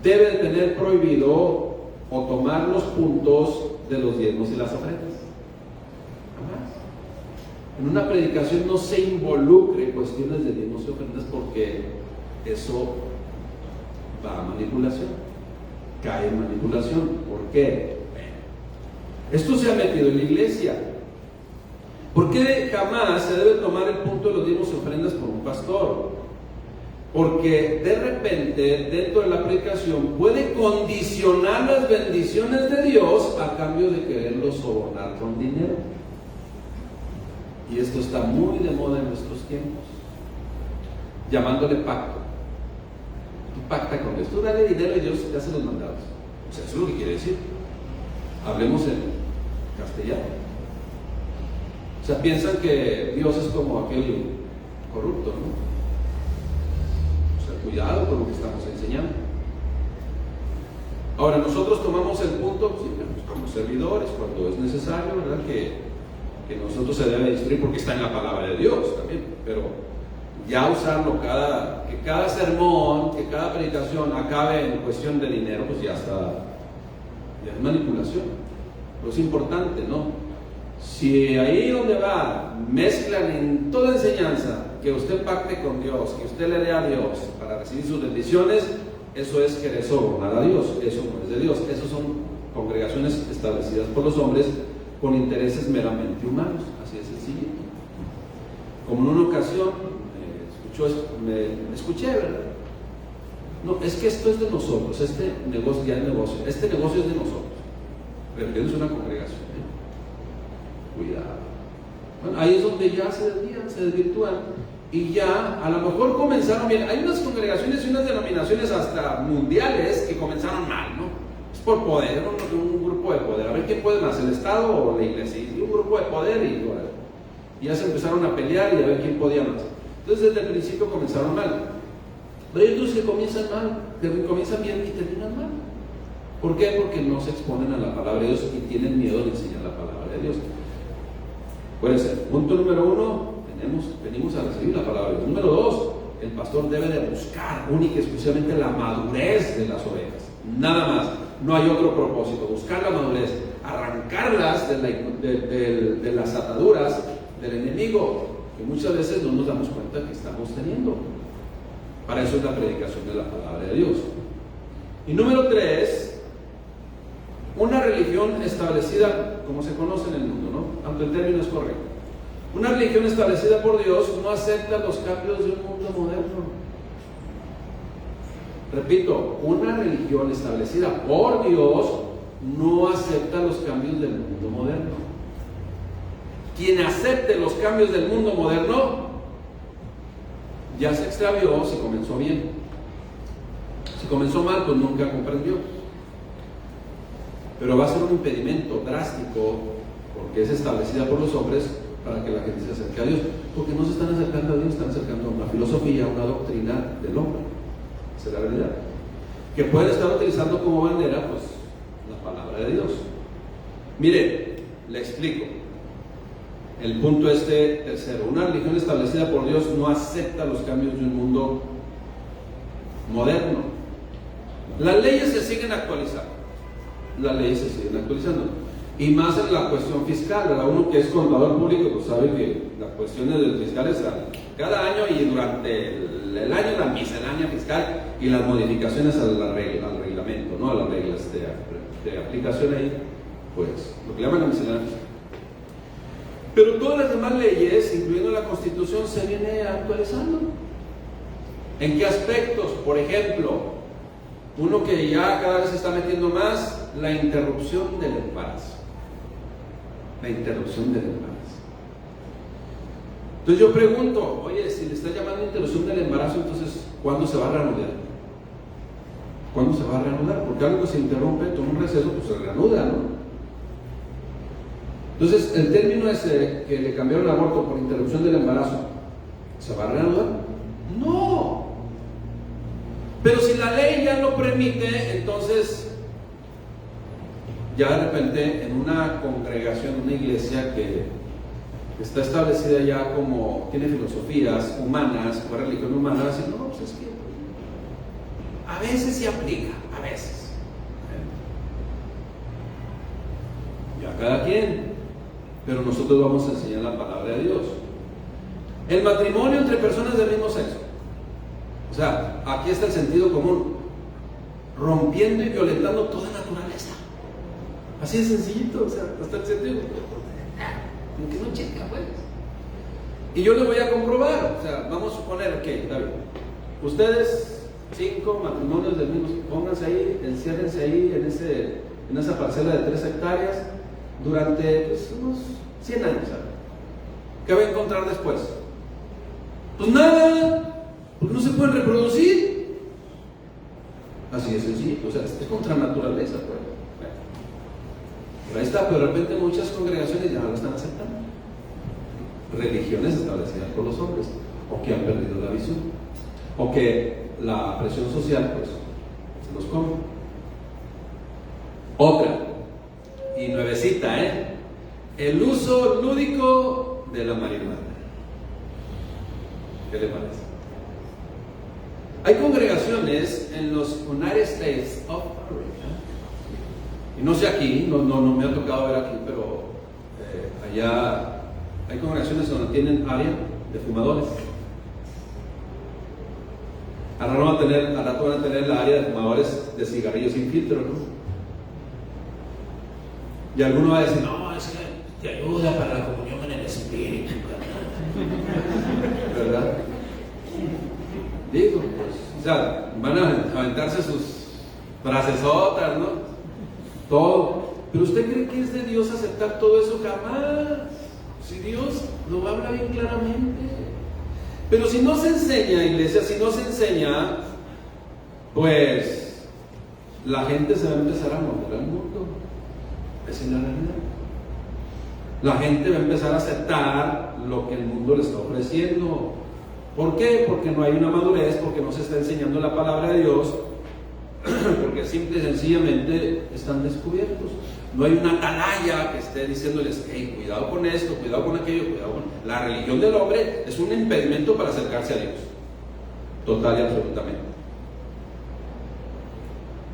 debe de tener prohibido o tomar los puntos de los diezmos y las ofrendas. Jamás. En una predicación no se involucre cuestiones de diezmos y ofrendas, porque eso va a manipulación, cae en manipulación. ¿Por qué? Esto se ha metido en la iglesia. ¿Por qué jamás se debe tomar el punto de los diezmos y ofrendas por un pastor? Porque de repente, dentro de la predicación, puede condicionar las bendiciones de Dios a cambio de quererlo sobornar con dinero. Y esto está muy de moda en nuestros tiempos, llamándole pacto. Tú pacta con Dios, tú dale dinero y Dios te hace los mandados. O sea, eso es lo que quiere decir. Hablemos en castellano. O sea, piensan que Dios es como aquel corrupto, ¿no? O sea, cuidado con lo que estamos enseñando. Ahora, nosotros tomamos el punto, sí, como servidores, cuando es necesario, ¿verdad? Que nosotros se debe instruir porque está en la palabra de Dios también, pero ya usarlo que cada sermón, que cada predicación acabe en cuestión de dinero, pues ya está, ya es manipulación. Pero es importante, ¿no? Si ahí donde va, mezclan en toda enseñanza que usted pacte con Dios, que usted le dé a Dios para recibir sus bendiciones, eso es querer sobornar a Dios, eso no es de Dios. Esos son congregaciones establecidas por los hombres con intereses meramente humanos, así de sencillo. Como en una ocasión me escuché, ¿verdad? No, es que esto es de nosotros, este negocio ya es negocio, este negocio es de nosotros, pero es una congregación, ¿eh? Cuidado. Bueno, ahí es donde ya se desvían, se desvirtúan, y ya a lo mejor comenzaron bien. Hay unas congregaciones y unas denominaciones hasta mundiales que comenzaron mal, ¿no? Es por poder, un grupo de poder, a ver quién puede más, el Estado o la iglesia, y un grupo de poder, y ya se empezaron a pelear y a ver quién podía más. Entonces desde el principio comenzaron mal. Pero hay otros que comienzan mal, que comienzan bien y terminan mal. ¿Por qué? Porque no se exponen a la palabra de Dios y tienen miedo de enseñar la palabra de Dios. Puede ser. Punto número 1, venimos a recibir la palabra de Dios. Número 2, el pastor debe de buscar única y exclusivamente la madurez de las ovejas. Nada más. No hay otro propósito. Buscar la madurez, arrancarlas de las ataduras del enemigo, que muchas veces no nos damos cuenta que estamos teniendo. Para eso es la predicación de la palabra de Dios. Y número 3, una religión establecida como se conoce en el mundo, ¿no? Aunque el término es correcto. Una religión establecida por Dios no acepta los cambios de un mundo moderno. Repito, una religión establecida por Dios no acepta los cambios del mundo moderno. Quien acepte los cambios del mundo moderno ya se extravió si comenzó bien. Si comenzó mal, pues nunca comprendió. Pero va a ser un impedimento drástico, porque es establecida por los hombres para que la gente se acerque a Dios. Porque no se están acercando a Dios, están acercando a una filosofía, a una doctrina del hombre. Esa es la realidad. Que pueden estar utilizando como bandera, pues, la palabra de Dios. Mire, le explico. El punto tercero. Una religión establecida por Dios no acepta los cambios de un mundo moderno. Las leyes se siguen actualizando. Las leyes se siguen actualizando. Y más en la cuestión fiscal, ¿verdad? Uno que es contador público, pues sabe que las cuestiones del fiscal es cada año y durante el año la miscelánea fiscal y las modificaciones al reglamento, ¿no? A las reglas de aplicación ahí, pues lo que llaman la miscelánea fiscal. Pero todas las demás leyes, incluyendo la Constitución, se viene actualizando. ¿En qué aspectos? Por ejemplo, uno que ya cada vez se está metiendo más, la interrupción del embarazo. La interrupción del embarazo. Entonces yo pregunto, oye, si le está llamando interrupción del embarazo, entonces, ¿cuándo se va a reanudar? ¿Cuándo se va a reanudar? Porque algo que se interrumpe, toma un receso, pues se reanuda, ¿no? Entonces, el término ese que le cambiaron el aborto por interrupción del embarazo, ¿se va a reanudar? No. Pero si la ley ya lo permite, entonces ya de repente en una congregación, una iglesia que está establecida ya como tiene filosofías humanas o religión humana, dicen, no, pues es que a veces se aplica, a veces. Ya cada quien. Pero nosotros vamos a enseñar la palabra de Dios. El matrimonio entre personas del mismo sexo. O sea, aquí está el sentido común, rompiendo y violentando toda naturaleza. Así de sencillito, o sea, hasta el sentido. Como que no checa, pues. Y yo le voy a comprobar, o sea, vamos a suponer que, David, ustedes, 5 matrimonios del mismo, pónganse ahí, enciérrense ahí en esa parcela de 3 hectáreas durante pues, unos 100 años, ¿sabes? ¿Qué va a encontrar después? Pues nada, porque no se pueden reproducir. Así de sencillo, o sea, es contra naturaleza, pues. Pero ahí está, pero de repente muchas congregaciones ya no lo están aceptando. Religiones establecidas por los hombres, o que han perdido la visión, o que la presión social, pues, se los come. Otra, y nuevecita, el uso lúdico de la marihuana. ¿Qué le parece? Hay congregaciones en los United States of America, y no sé aquí, no me ha tocado ver aquí, pero allá hay congregaciones donde tienen área de fumadores. Al rato van a tener la área de fumadores de cigarrillos sin filtro, ¿no? Y alguno va a decir, no, es que te ayuda para la comunión en el espíritu, ¿verdad? Digo, pues, o sea, van a aventarse sus frasesotas, ¿no? Todo. Pero ¿usted cree que es de Dios aceptar todo eso? Jamás. Si Dios lo habla bien claramente. Pero si no se enseña, iglesia, si no se enseña, pues la gente se va a empezar a morder al mundo. Esa es la realidad. La gente va a empezar a aceptar lo que el mundo le está ofreciendo. ¿Por qué? Porque no hay una madurez, porque no se está enseñando la palabra de Dios, porque simple y sencillamente están descubiertos. No hay una atalaya que esté diciéndoles, hey, cuidado con esto, cuidado con aquello, cuidado con... La religión del hombre es un impedimento para acercarse a Dios. Total y absolutamente.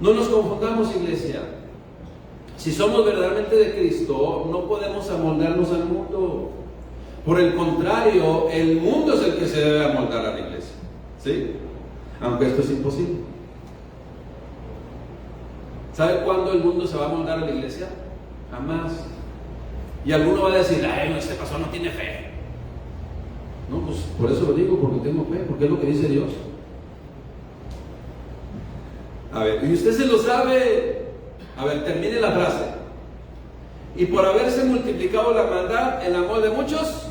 No nos confundamos, iglesia. Si somos verdaderamente de Cristo, no podemos amoldarnos al mundo. Por el contrario, el mundo es el que se debe amoldar a la iglesia. ¿Sí? Aunque esto es imposible. ¿Sabe cuándo el mundo se va a amoldar a la iglesia? Jamás. Y alguno va a decir, ay, no, este pastor no tiene fe. No, pues por eso lo digo, porque tengo fe, porque es lo que dice Dios. A ver, y usted se lo sabe. A ver, termine la frase. Y por haberse multiplicado la maldad, el amor de muchos,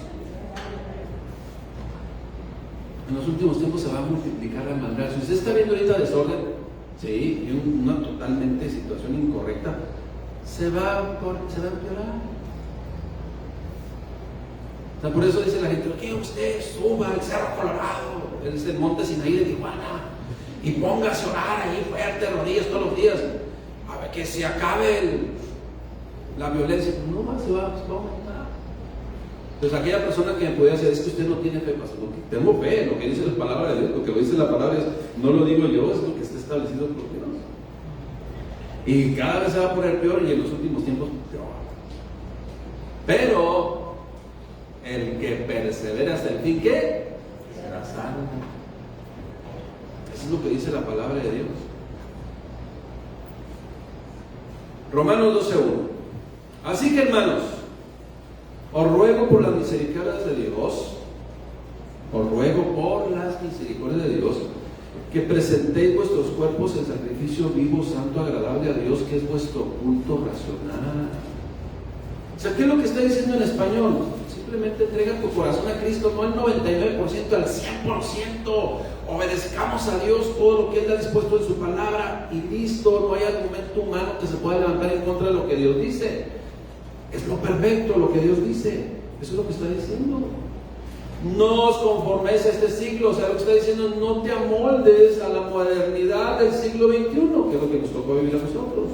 en los últimos tiempos se va a multiplicar la maldad. Si usted está viendo ahorita desorden, sí, y una totalmente situación incorrecta, se va a empeorar. O sea, por eso dice la gente, que usted suba al Cerro Colorado, es el monte Sinaí de Tijuana, y póngase a orar ahí fuerte, rodillas todos los días, a ver que se acabe la violencia. No más se va a aumentar. Entonces aquella persona que me podía decir, es que usted no tiene fe, pastor. Tengo fe, lo que dice la palabra de Dios, lo que dice la palabra es, no lo digo yo, es lo que está establecido por Dios. Y cada vez se va a poner peor, y en los últimos tiempos peor. Pero el que persevera hasta el fin, ¿qué? Será salvo. Eso es lo que dice la palabra de Dios. Romanos 12:1. Así que, hermanos, os ruego por las misericordias de Dios, que presentéis vuestros cuerpos en sacrificio vivo, santo, agradable a Dios, que es vuestro culto racional. O sea, ¿qué es lo que está diciendo en español? Simplemente entrega tu corazón a Cristo, no al 99%, al 100%. Obedezcamos a Dios todo lo que Él ha dispuesto en su palabra y listo. No hay argumento humano que se pueda levantar en contra de lo que Dios dice. Es lo perfecto lo que Dios dice. Eso es lo que está diciendo. No os conforméis a este siglo. O sea, lo que está diciendo, no te amoldes a la modernidad del siglo XXI, que es lo que nos tocó vivir a nosotros.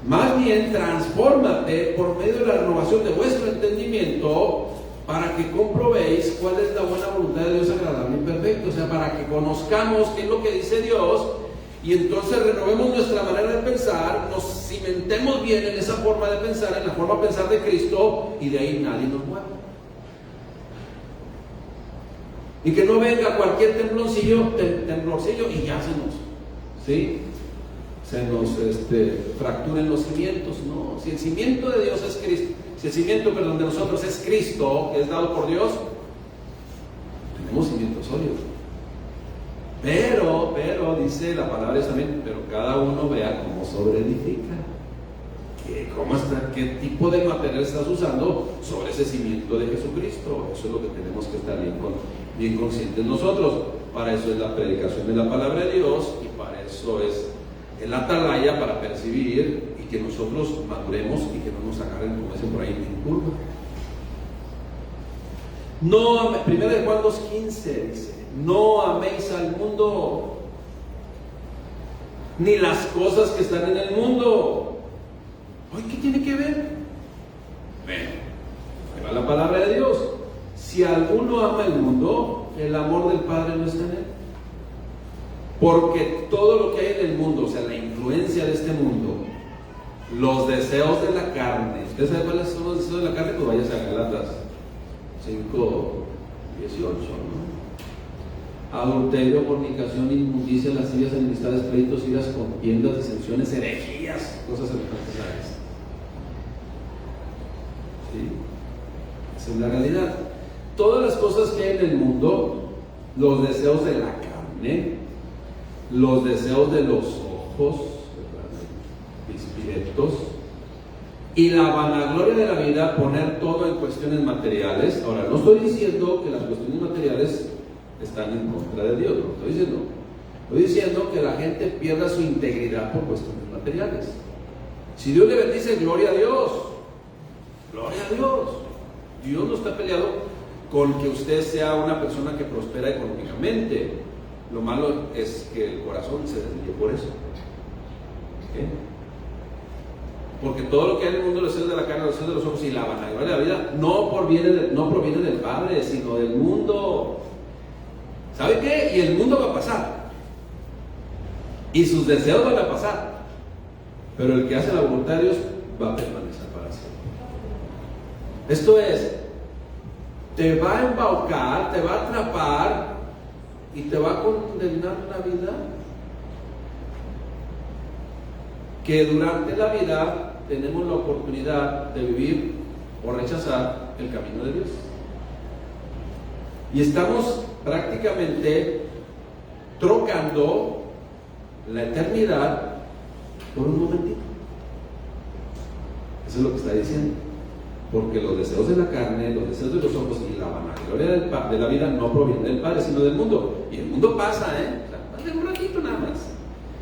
Más bien, transfórmate por medio de la renovación de vuestro entendimiento, para que comprobéis cuál es la buena voluntad de Dios, agradable y perfecto. O sea, para que conozcamos qué es lo que dice Dios, y entonces renovemos nuestra manera de pensar, nos cimentemos bien en esa forma de pensar, en la forma de pensar de Cristo, y de ahí nadie nos mueve. Y que no venga cualquier temblorcillo y ya se nos, ¿sí? se nos fracturen los cimientos. No, si el cimiento de Dios es Cristo, si el cimiento, perdón, de nosotros es Cristo, que es dado por Dios, tenemos cimiento sólido. Pero, dice la palabra también, pero cada uno vea cómo sobreedifica. ¿Cómo está? ¿Qué tipo de material estás usando sobre ese cimiento de Jesucristo? Eso es lo que tenemos que estar bien conscientes nosotros. Para eso es la predicación de la palabra de Dios, y para eso es el atalaya, para percibir y que nosotros maduremos y que no nos agarren, como dicen por ahí, en curva. No, 1 Juan 2:15 dice: no améis al mundo, ni las cosas que están en el mundo. ¿Hoy qué tiene que ver? Bueno, ahí va la palabra de Dios. Si alguno ama el mundo, el amor del Padre no está en él. Porque todo lo que hay en el mundo, o sea, la influencia de este mundo, los deseos de la carne. ¿Usted sabe cuáles son los deseos de la carne? Pues váyase a Gálatas 5:18, ¿no? Adulterio, fornicación, inmundicia, lascivias, enemistades, pleitos, iras, contiendas, disensiones, herejías, cosas semejantes a estas. ¿Sí? Esa es la realidad. Todas las cosas que hay en el mundo, los deseos de la carne, los deseos de los ojos, espíritus, y la vanagloria de la vida, poner todo en cuestiones materiales. Ahora, no estoy diciendo que las cuestiones materiales están en contra de Dios, no estoy diciendo. Estoy diciendo que la gente pierda su integridad por cuestiones materiales. Si Dios le bendice, gloria a Dios. Gloria a Dios. Dios no está peleado con que usted sea una persona que prospera económicamente. Lo malo es que el corazón se desvíe por eso. ¿Okay? Porque todo lo que hay en el mundo, los deseos de la carne, los deseos de los ojos y la vanagloria de la vida, no proviene del Padre, sino del mundo. ¿Sabe qué? Y el mundo va a pasar. Y sus deseos van a pasar. Pero el que hace la voluntad de Dios va a permanecer para siempre. Esto es, te va a embaucar, te va a atrapar y te va a condenar una vida que durante la vida tenemos la oportunidad de vivir o rechazar el camino de Dios. Y estamos prácticamente trocando la eternidad por un momentito. Eso es lo que está diciendo. Porque los deseos de la carne, los deseos de los ojos y la vanagloria de la vida no provienen del Padre, sino del mundo. Y el mundo pasa, o sea, un ratito nada más.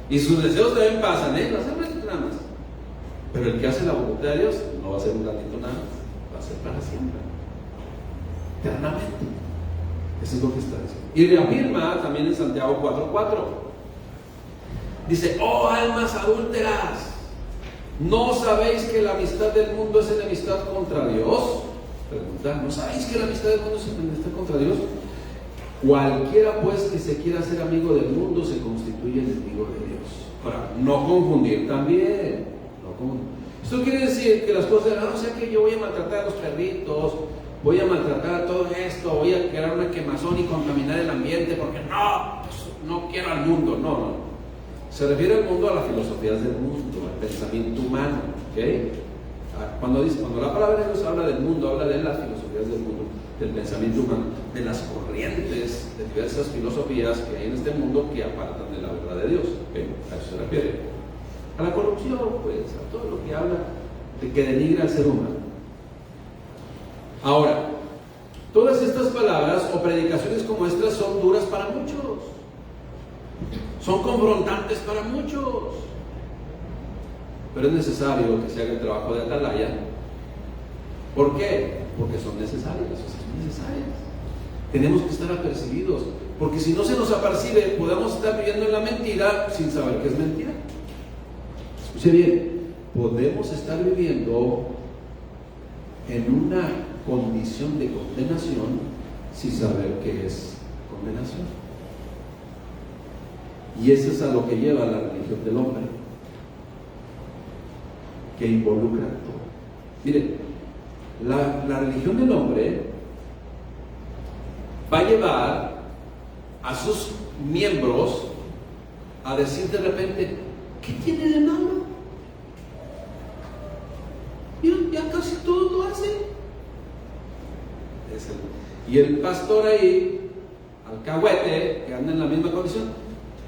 Y sus deseos también pasan, no hace un ratito nada más. Pero el que hace la voluntad de Dios no va a ser un ratito nada más, va a ser para siempre, eternamente. Eso es lo que está diciendo. Y reafirma también en Santiago 4:4. Dice: oh almas adúlteras, ¿no sabéis que la amistad del mundo es enemistad contra Dios? Pregunta: ¿no sabéis que la amistad del mundo es enemistad contra Dios? Cualquiera pues que se quiera hacer amigo del mundo se constituye enemigo de Dios. Ahora, no confundir también. No confundir. Esto quiere decir que las cosas, o sea que yo voy a maltratar a los perritos, voy a maltratar a todo esto, voy a crear una quemazón y contaminar el ambiente porque no quiero al mundo. No. Se refiere al mundo a las filosofías del mundo, al pensamiento humano. ¿Okay? Cuando la palabra de Dios habla del mundo, habla de las filosofías del mundo, del pensamiento humano, de las corrientes de diversas filosofías que hay en este mundo que apartan de la verdad de Dios. ¿Okay? A eso se refiere. A la corrupción, pues, a todo lo que habla de que denigra al ser humano. Ahora, todas estas palabras o predicaciones como estas son duras para muchos, son confrontantes para muchos, pero es necesario que se haga el trabajo de atalaya. ¿Por qué? Porque son necesarias, son necesarias. Tenemos que estar apercibidos, porque si no se nos apercibe, podemos estar viviendo en la mentira sin saber que es mentira. Escuche bien, podemos estar viviendo en una condición de condenación sin saber qué es condenación. Y eso es a lo que lleva la religión del hombre, que involucra todo. Miren, la religión del hombre va a llevar a sus miembros a decir de repente: ¿Qué tiene de malo? Mira, ya casi todos lo hacen. Y el pastor ahí, alcahuete, que anda en la misma condición,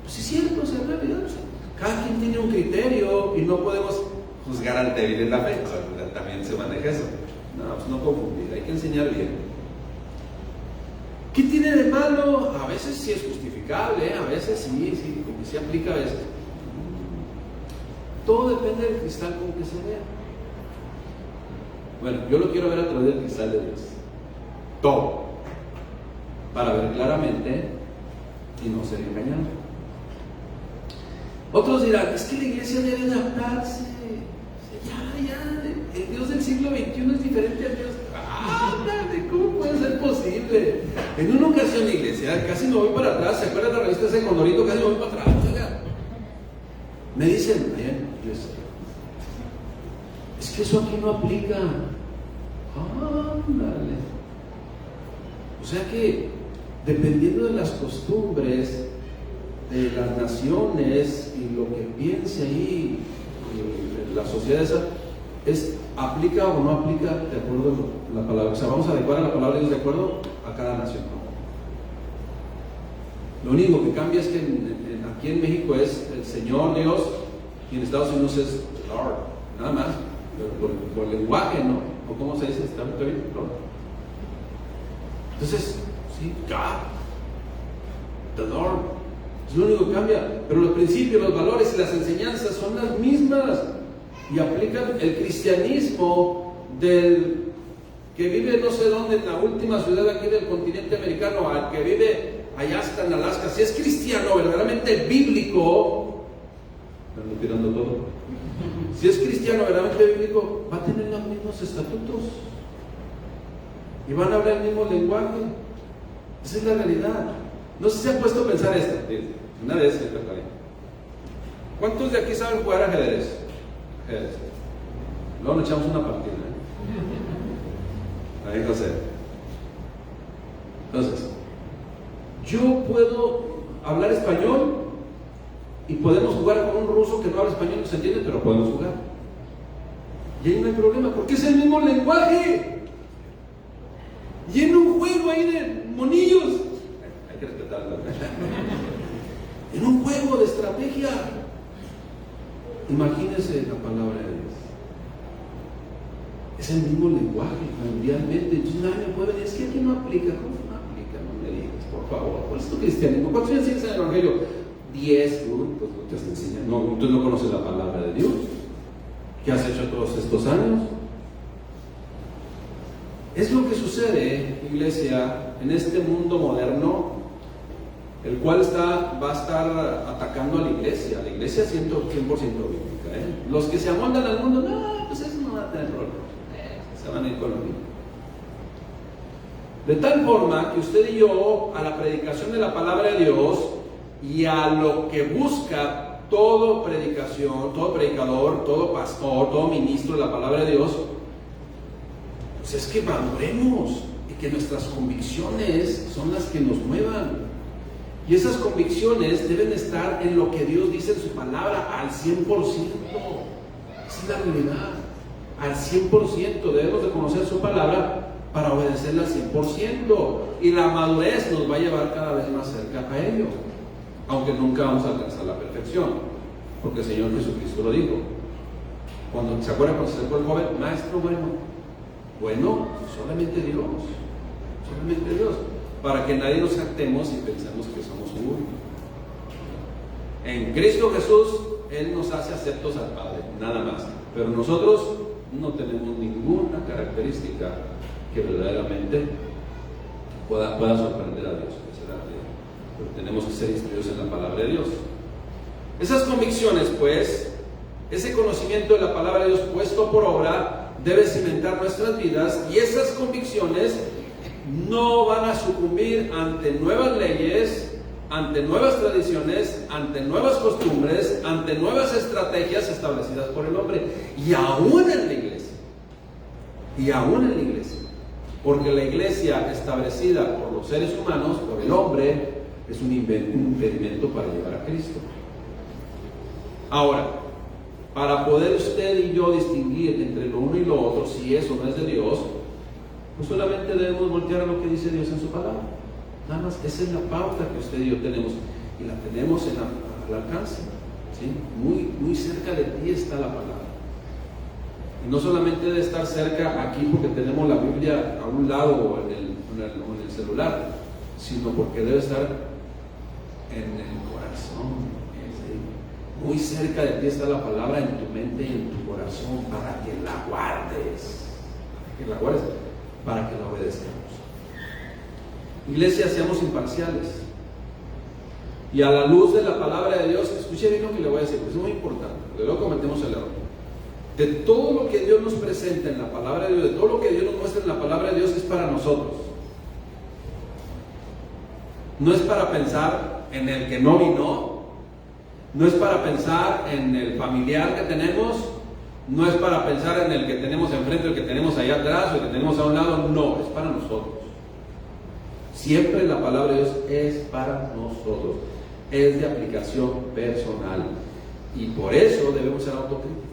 pues es cierto, o sea, en realidad, o sea, cada quien tiene un criterio y no podemos juzgar al débil en la fe. O sea, también se maneja eso. No, pues no confundir, hay que enseñar bien. ¿Qué tiene de malo? A veces sí es justificable, a veces sí, como que sí aplica a veces. Todo depende del cristal con que se vea. Bueno, yo lo quiero ver a través del cristal de Dios. Todo. Para ver claramente y no ser engañado. Otros dirán, es que la iglesia debe adaptarse. Ya, el Dios del siglo XXI es diferente al Dios. ¿Cómo puede ser posible? En una ocasión, iglesia, casi me voy para atrás. ¿Se acuerdan de la revista ese Condorito? Casi me voy para atrás. Oiga. Me dicen, es que eso aquí no aplica. Ándale. O sea que, dependiendo de las costumbres de las naciones y lo que piense ahí la sociedad esa, aplica o no aplica de acuerdo a la palabra. O sea, vamos a adecuar a la palabra de Dios de acuerdo a cada nación. Lo único que cambia es que aquí en México es el Señor Dios y en Estados Unidos es Lord, nada más, pero por el lenguaje, ¿no? ¿O cómo se dice? ¿Está bien? Lord. Entonces, sí, God, the Lord, es lo único que cambia, pero los principios, los valores y las enseñanzas son las mismas y aplican el cristianismo del que vive no sé dónde, en la última ciudad aquí del continente americano, al que vive allá hasta en Alaska. Si es cristiano, verdaderamente bíblico, me ando tirando todo. Si es cristiano, verdaderamente bíblico, va a tener los mismos estatutos y van a hablar el mismo lenguaje. Esa es la realidad. No sé si se han puesto a pensar esto. Una vez se preparé. ¿Cuántos de aquí saben jugar ajedrez? Luego nos echamos una partida. Ahí no sé. Entonces, yo puedo hablar español y podemos jugar con un ruso que no habla español, no se entiende, pero podemos jugar. Y ahí no hay problema, porque es el mismo lenguaje. Y en un juego ahí de monillos, hay que respetarlo. En un juego de estrategia, imagínense la palabra de Dios. Es el mismo lenguaje mundialmente. Entonces nadie me puede decir, es que aquí no aplica. ¿Cómo no aplica? No me digas, por favor. ¿Cuál es tu cristianismo? ¿Cuántos años tienes en el Evangelio? 10. Pues no te has enseñado. No, tú no conoces la palabra de Dios. ¿Qué has hecho todos estos años? Es lo que sucede, iglesia, en este mundo moderno, el cual va a estar atacando a la iglesia 100% bíblica. Los que se amoldan al mundo, no, pues eso no va a tener problema. Se van a ir con lo mismo. De tal forma que usted y yo, a la predicación de la palabra de Dios y a lo que busca todo predicación, todo predicador, todo pastor, todo ministro de la palabra de Dios, pues es que maduremos y que nuestras convicciones son las que nos muevan. Y esas convicciones deben estar en lo que Dios dice en su palabra al 100%. Esa es la realidad. Al 100% debemos de conocer su palabra para obedecerla al 100%. Y la madurez nos va a llevar cada vez más cerca a ello. Aunque nunca vamos a alcanzar la perfección. Porque el Señor Jesucristo lo dijo. ¿Se acuerdan cuando se acercó el joven? Maestro bueno, solamente Dios. Solamente Dios. Para que nadie nos jactemos y pensemos que somos únicos. En Cristo Jesús, Él nos hace aceptos al Padre, nada más. Pero nosotros no tenemos ninguna característica que verdaderamente pueda sorprender a Dios. Pero tenemos que ser instruidos en la palabra de Dios. Esas convicciones, pues, ese conocimiento de la palabra de Dios puesto por obra, debe cimentar nuestras vidas, y esas convicciones no van a sucumbir ante nuevas leyes, ante nuevas tradiciones, ante nuevas costumbres, ante nuevas estrategias establecidas por el hombre, y aún en la iglesia, porque la iglesia establecida por los seres humanos, por el hombre, es un impedimento para llevar a Cristo. Ahora, para poder usted y yo distinguir entre lo uno y lo otro, si eso no es de Dios, pues solamente debemos voltear a lo que dice Dios en su palabra. Nada más, esa es la pauta que usted y yo tenemos, y la tenemos al alcance, ¿sí? Muy cerca de ti está la palabra. Y no solamente debe estar cerca aquí porque tenemos la Biblia a un lado o en el celular, sino porque debe estar en el corazón. ¿Sí? Muy cerca de ti está la palabra en tu mente y en tu corazón, para que la guardes, para que la obedezcamos. Iglesia, seamos imparciales y a la luz de la palabra de Dios. Escuche bien lo que le voy a decir, es muy importante, porque luego cometemos el error. De todo lo que Dios nos presenta en la palabra de Dios, de todo lo que Dios nos muestra en la palabra de Dios, es para nosotros. No es para pensar en el que no vino, no es para pensar en el familiar que tenemos, no es para pensar en el que tenemos enfrente, el que tenemos allá atrás, o el que tenemos a un lado. No, es para nosotros. Siempre la palabra de Dios es para nosotros, es de aplicación personal, y por eso debemos ser autocríticos.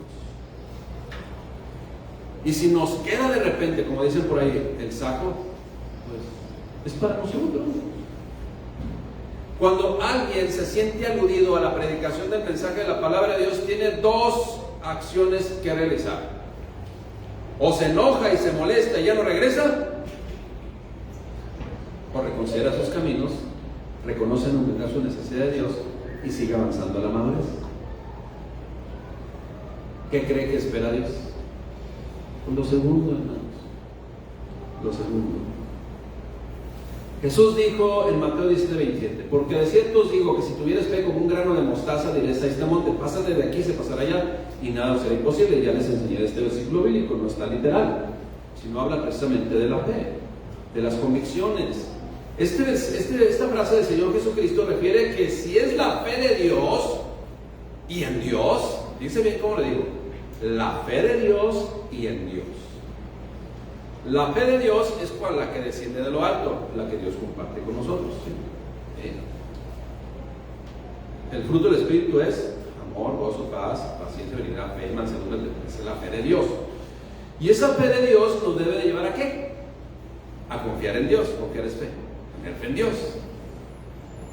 Y si nos queda de repente, como dicen por ahí, el saco, pues es para nosotros. Cuando alguien se siente aludido a la predicación del mensaje de la palabra de Dios, tiene dos acciones que realizar: o se enoja y se molesta y ya no regresa, o reconsidera sus caminos, reconoce en humildad su necesidad de Dios y sigue avanzando a la madurez. ¿Qué cree que espera Dios? Lo segundo, hermanos, lo segundo. Jesús dijo en Mateo 17:27: porque de cierto os digo que si tuvieras fe como un grano de mostaza, diréis a este monte, pásate de aquí, se pasará allá, y nada os será imposible. Ya les enseñé este versículo bíblico, no está literal, sino habla precisamente de la fe, de las convicciones. Esta frase del Señor Jesucristo refiere que si es la fe de Dios y en Dios, dice bien cómo le digo, la fe de Dios y en Dios. La fe de Dios es cual la que desciende de lo alto, la que Dios comparte con nosotros. ¿Sí? El fruto del Espíritu es amor, gozo, paz, paciencia, benignidad, fe y mansedumbre. Esa es la fe de Dios. Y esa fe de Dios nos debe de llevar ¿a qué? A confiar en Dios. Confiar es fe. Tener fe en Dios.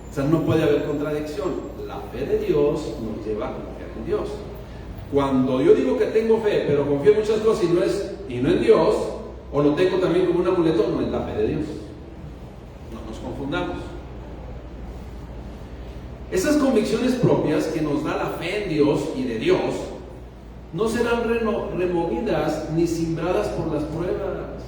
O sea, no puede haber contradicción. La fe de Dios nos lleva a confiar en Dios. Cuando yo digo que tengo fe, pero confío en muchas cosas y no en Dios, o lo tengo también como un amuleto, no es la fe de Dios. No nos confundamos. Esas convicciones propias que nos da la fe en Dios y de Dios no serán removidas ni simbradas por las pruebas,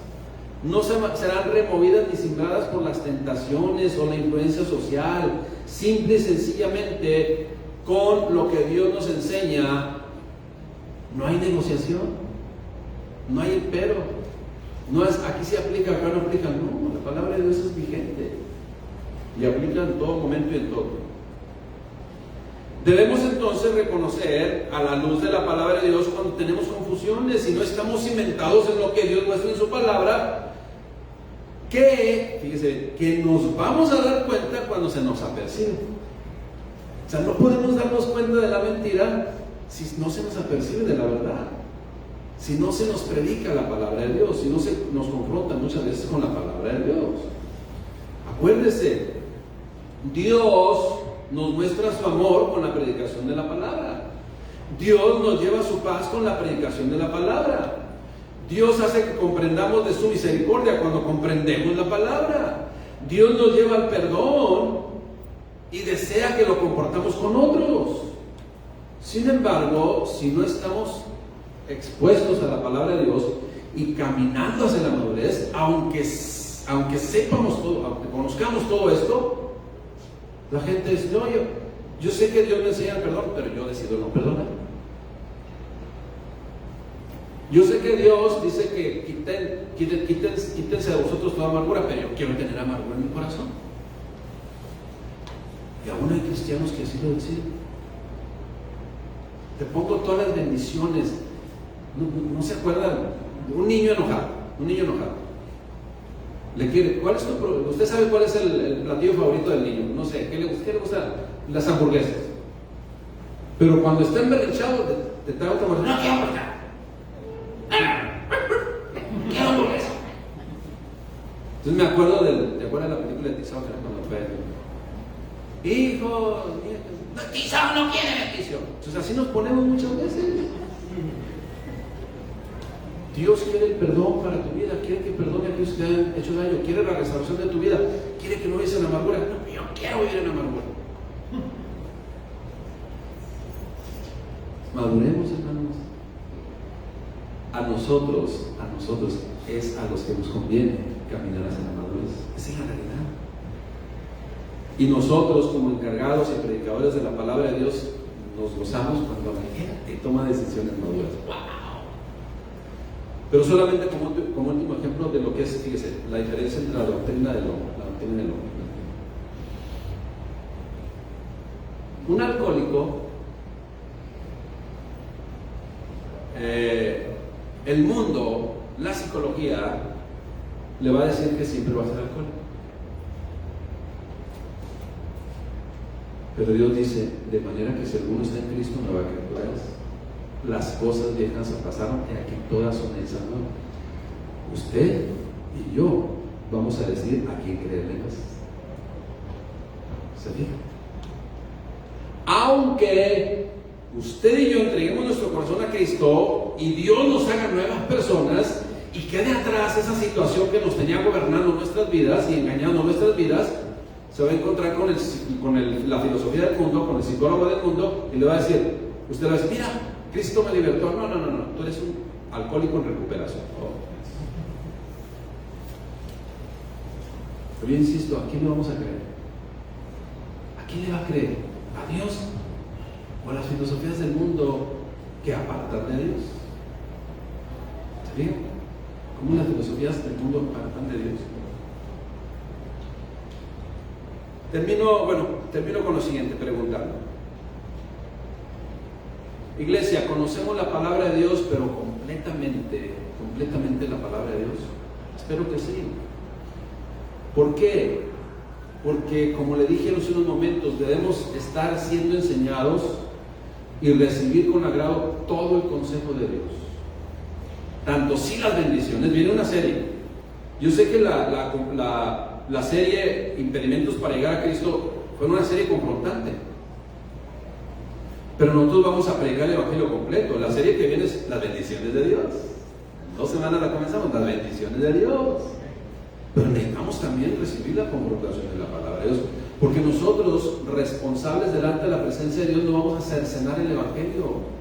no serán removidas ni simbradas por las tentaciones o la influencia social. Simple y sencillamente, con lo que Dios nos enseña, no hay negociación, no hay pero. No es aquí se aplica, acá no aplica. No, la palabra de Dios es vigente y aplica en todo momento y en todo. Debemos entonces reconocer a la luz de la palabra de Dios cuando tenemos confusiones y no estamos cimentados en lo que Dios muestra en su palabra, que nos vamos a dar cuenta cuando se nos apercibe. O sea, no podemos darnos cuenta de la mentira si no se nos apercibe de la verdad, si no se nos predica la palabra de Dios, si no se nos confronta muchas veces con la palabra de Dios. Acuérdese, Dios nos muestra su amor con la predicación de la palabra. Dios nos lleva a su paz con la predicación de la palabra. Dios hace que comprendamos de su misericordia cuando comprendemos la palabra. Dios nos lleva al perdón y desea que lo compartamos con otros. Sin embargo, si no estamos expuestos a la palabra de Dios y caminando hacia la madurez, aunque sepamos todo, aunque conozcamos todo esto, la gente dice: no, yo sé que Dios me enseña el perdón, pero yo decido no perdonar. Yo sé que Dios dice que quítense de vosotros toda amargura, pero yo quiero tener amargura en mi corazón. Y aún hay cristianos que así lo deciden. Te pongo todas las bendiciones. No se acuerdan. Un niño enojado. ¿Cuál es usted sabe cuál es el platillo favorito del niño? No sé, ¿qué le gusta? Las hamburguesas. Pero cuando está emberrinchado, te trae otra cosa. No quiero hamburguesa. Quiero hamburguesa. Entonces me acuerdo ¿te acuerdas de la película de Tizao que era cuando fue? Hijo, Tizao no quiere bendición. Entonces así nos ponemos muchas veces. Dios quiere el perdón para tu vida, quiere que perdone a aquellos que te han hecho daño, quiere la restauración de tu vida, quiere que no vivas en amargura. No, yo quiero vivir en amargura. Maduremos, hermanos. A nosotros es a los que nos conviene caminar hacia la madurez. Esa es la realidad. Y nosotros, como encargados y predicadores de la palabra de Dios, nos gozamos cuando la gente toma decisiones maduras. ¡Wow! Pero solamente como último ejemplo de lo que es, fíjese, la diferencia entre la doctrina del hombre. Un alcohólico, el mundo, la psicología, le va a decir que siempre va a ser alcohólico. Pero Dios dice, de manera que si alguno está en Cristo, nueva criatura es. Las cosas viejas se pasaron y aquí todas son hechas nuevas. Usted y yo vamos a decir a quién creerle más. ¿Se fija? Aunque usted y yo entreguemos nuestro corazón a Cristo y Dios nos haga nuevas personas y quede atrás esa situación que nos tenía gobernando nuestras vidas y engañando nuestras vidas, se va a encontrar con la filosofía del mundo, con el psicólogo del mundo, y le va a decir, usted le va a decir, mira, Cristo me libertó. No, tú eres un alcohólico en recuperación. Pero yo insisto, ¿a quién le vamos a creer? ¿A quién le va a creer? ¿A Dios? ¿O a las filosofías del mundo que apartan de Dios? ¿Se fijan? ¿Cómo las filosofías del mundo apartan de Dios? Termino con lo siguiente, preguntando. Iglesia, ¿conocemos la palabra de Dios, pero completamente la palabra de Dios? Espero que sí. ¿Por qué? Porque, como le dije hace unos momentos, debemos estar siendo enseñados y recibir con agrado todo el consejo de Dios. Tanto sí las bendiciones. Viene una serie. Yo sé que la serie Impedimentos para llegar a Cristo fue una serie confrontante. Pero nosotros vamos a predicar el Evangelio completo. La serie que viene es las bendiciones de Dios. En 2 semanas la comenzamos, las bendiciones de Dios. Pero necesitamos también recibir la confrontación de la palabra de Dios. Porque nosotros, responsables delante de la presencia de Dios, no vamos a cercenar el Evangelio.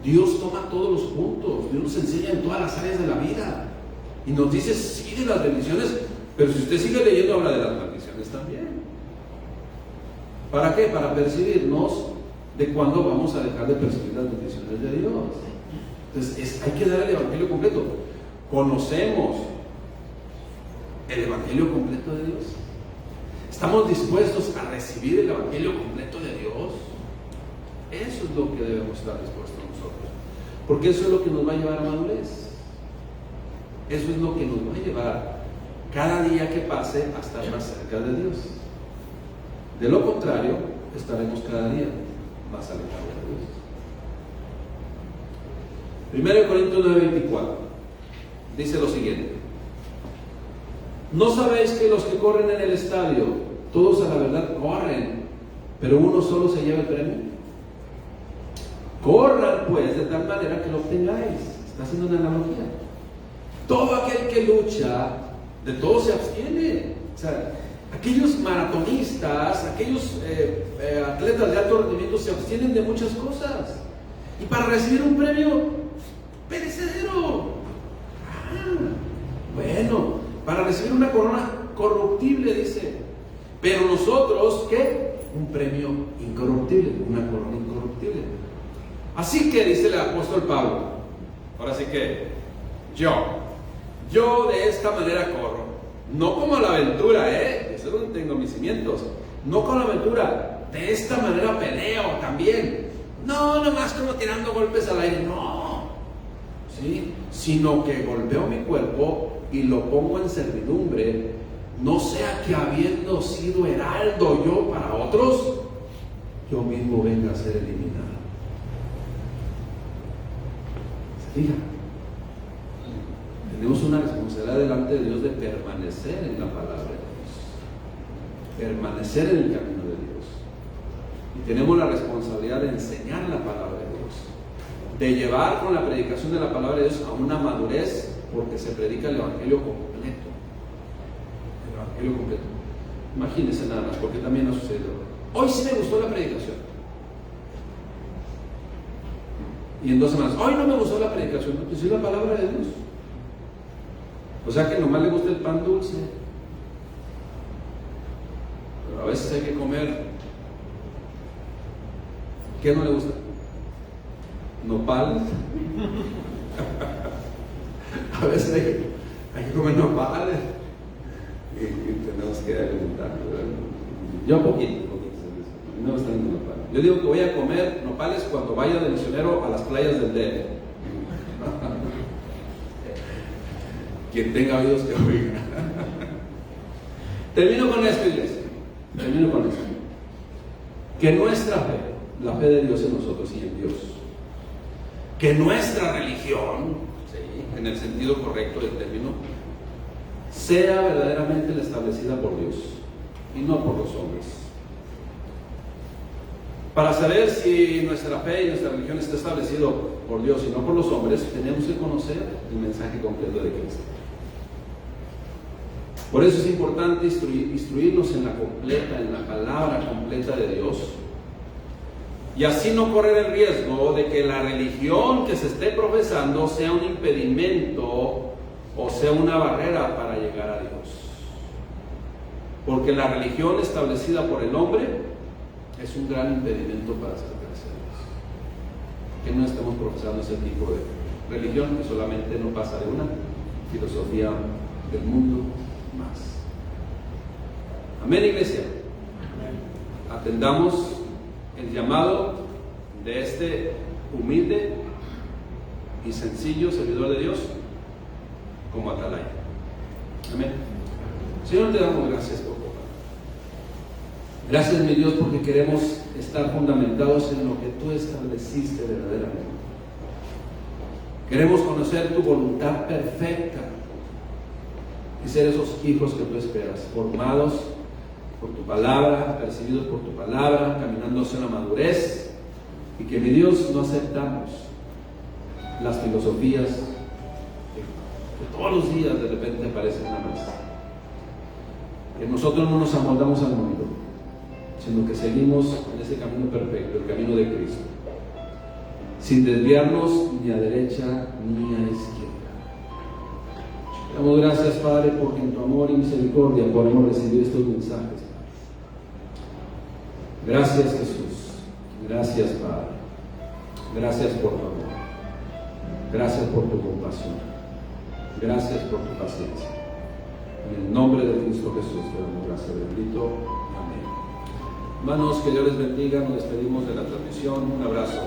Dios toma todos los puntos. Dios nos enseña en todas las áreas de la vida. Y nos dice, sigue las bendiciones. Pero si usted sigue leyendo, habla de las maldiciones también. ¿Para qué? Para percibirnos de cuándo vamos a dejar de percibir las bendiciones de Dios. Entonces hay que dar el Evangelio completo. ¿Conocemos el Evangelio completo de Dios? ¿Estamos dispuestos a recibir el Evangelio completo de Dios? Eso es lo que debemos estar dispuestos nosotros. Porque eso es lo que nos va a llevar a madurez. Eso es lo que nos va a llevar cada día que pase a estar más cerca de Dios. De lo contrario, estaremos cada día más alejados de Dios. 1 Corintios 9:24 dice lo siguiente: ¿no sabéis que los que corren en el estadio, todos a la verdad corren, pero uno solo se lleva el premio? Corran pues de tal manera que lo obtengáis. Está haciendo una analogía. Todo aquel que lucha, de todo se abstiene. O sea, aquellos maratonistas, aquellos atletas de alto rendimiento se abstienen de muchas cosas. Y para recibir un premio perecedero. Bueno, para recibir una corona corruptible, dice. Pero nosotros, ¿qué? Un premio incorruptible, una corona incorruptible. Así que, dice el apóstol Pablo, ahora sí que yo de esta manera corro, no como la aventura, eso no tengo mis cimientos, no con la aventura, de esta manera peleo también, no nomás como tirando golpes al aire, no, ¿sí? Sino que golpeo mi cuerpo y lo pongo en servidumbre, no sea que habiendo sido heraldo yo para otros, yo mismo venga a ser eliminado. ¿Se fija? Tenemos una responsabilidad delante de Dios de permanecer en la palabra de Dios, permanecer en el camino de Dios. Y tenemos la responsabilidad de enseñar la palabra de Dios, de llevar con la predicación de la palabra de Dios a una madurez, porque se predica el Evangelio completo. El Evangelio completo. Imagínense nada más, porque también ha sucedido. Hoy sí me gustó la predicación. Y en 2 semanas, hoy no me gustó la predicación. Pues sí, la palabra de Dios. O sea que nomás le gusta el pan dulce. Pero a veces hay que comer. ¿Qué no le gusta? Nopal. A veces hay que comer nopales. Y tenemos que alimentar. Yo poquito. No está en nopal. Yo digo que voy a comer nopales cuando vaya de misionero a las playas del DF. Quien tenga oídos que oiga. Termino con esto, iglesia. Termino con esto. Que nuestra fe, la fe de Dios en nosotros y en Dios, que nuestra religión, ¿sí?, en el sentido correcto del término, sea verdaderamente la establecida por Dios y no por los hombres. Para saber si nuestra fe y nuestra religión está establecido por Dios y no por los hombres, tenemos que conocer el mensaje completo de Cristo. Por eso es importante instruirnos en la palabra completa de Dios, y así no correr el riesgo de que la religión que se esté profesando sea un impedimento o sea una barrera para llegar a Dios. Porque la religión establecida por el hombre es un gran impedimento para acercarse a Dios. Que no estemos profesando ese tipo de religión que solamente no pasa de una filosofía del mundo más. Amén, iglesia. Atendamos el llamado de este humilde y sencillo servidor de Dios como atalaya. Amén. Señor, te damos gracias por todo. Gracias, mi Dios, porque queremos estar fundamentados en lo que tú estableciste verdaderamente. Queremos conocer tu voluntad perfecta y ser esos hijos que tú esperas, formados por tu palabra, percibidos por tu palabra, caminando hacia la madurez, y que, mi Dios, no aceptamos las filosofías que todos los días de repente aparecen nada más. Que nosotros no nos amoldamos al mundo, sino que seguimos en ese camino perfecto, el camino de Cristo, sin desviarnos ni a derecha ni a izquierda. Te damos gracias, Padre, porque en tu amor y misericordia podemos recibir estos mensajes. Gracias, Jesús. Gracias, Padre. Gracias por tu amor. Gracias por tu compasión. Gracias por tu paciencia. En el nombre de Cristo Jesús te damos gracias, bendito. Amén. Hermanos, que Dios les bendiga. Nos despedimos de la transmisión. Un abrazo.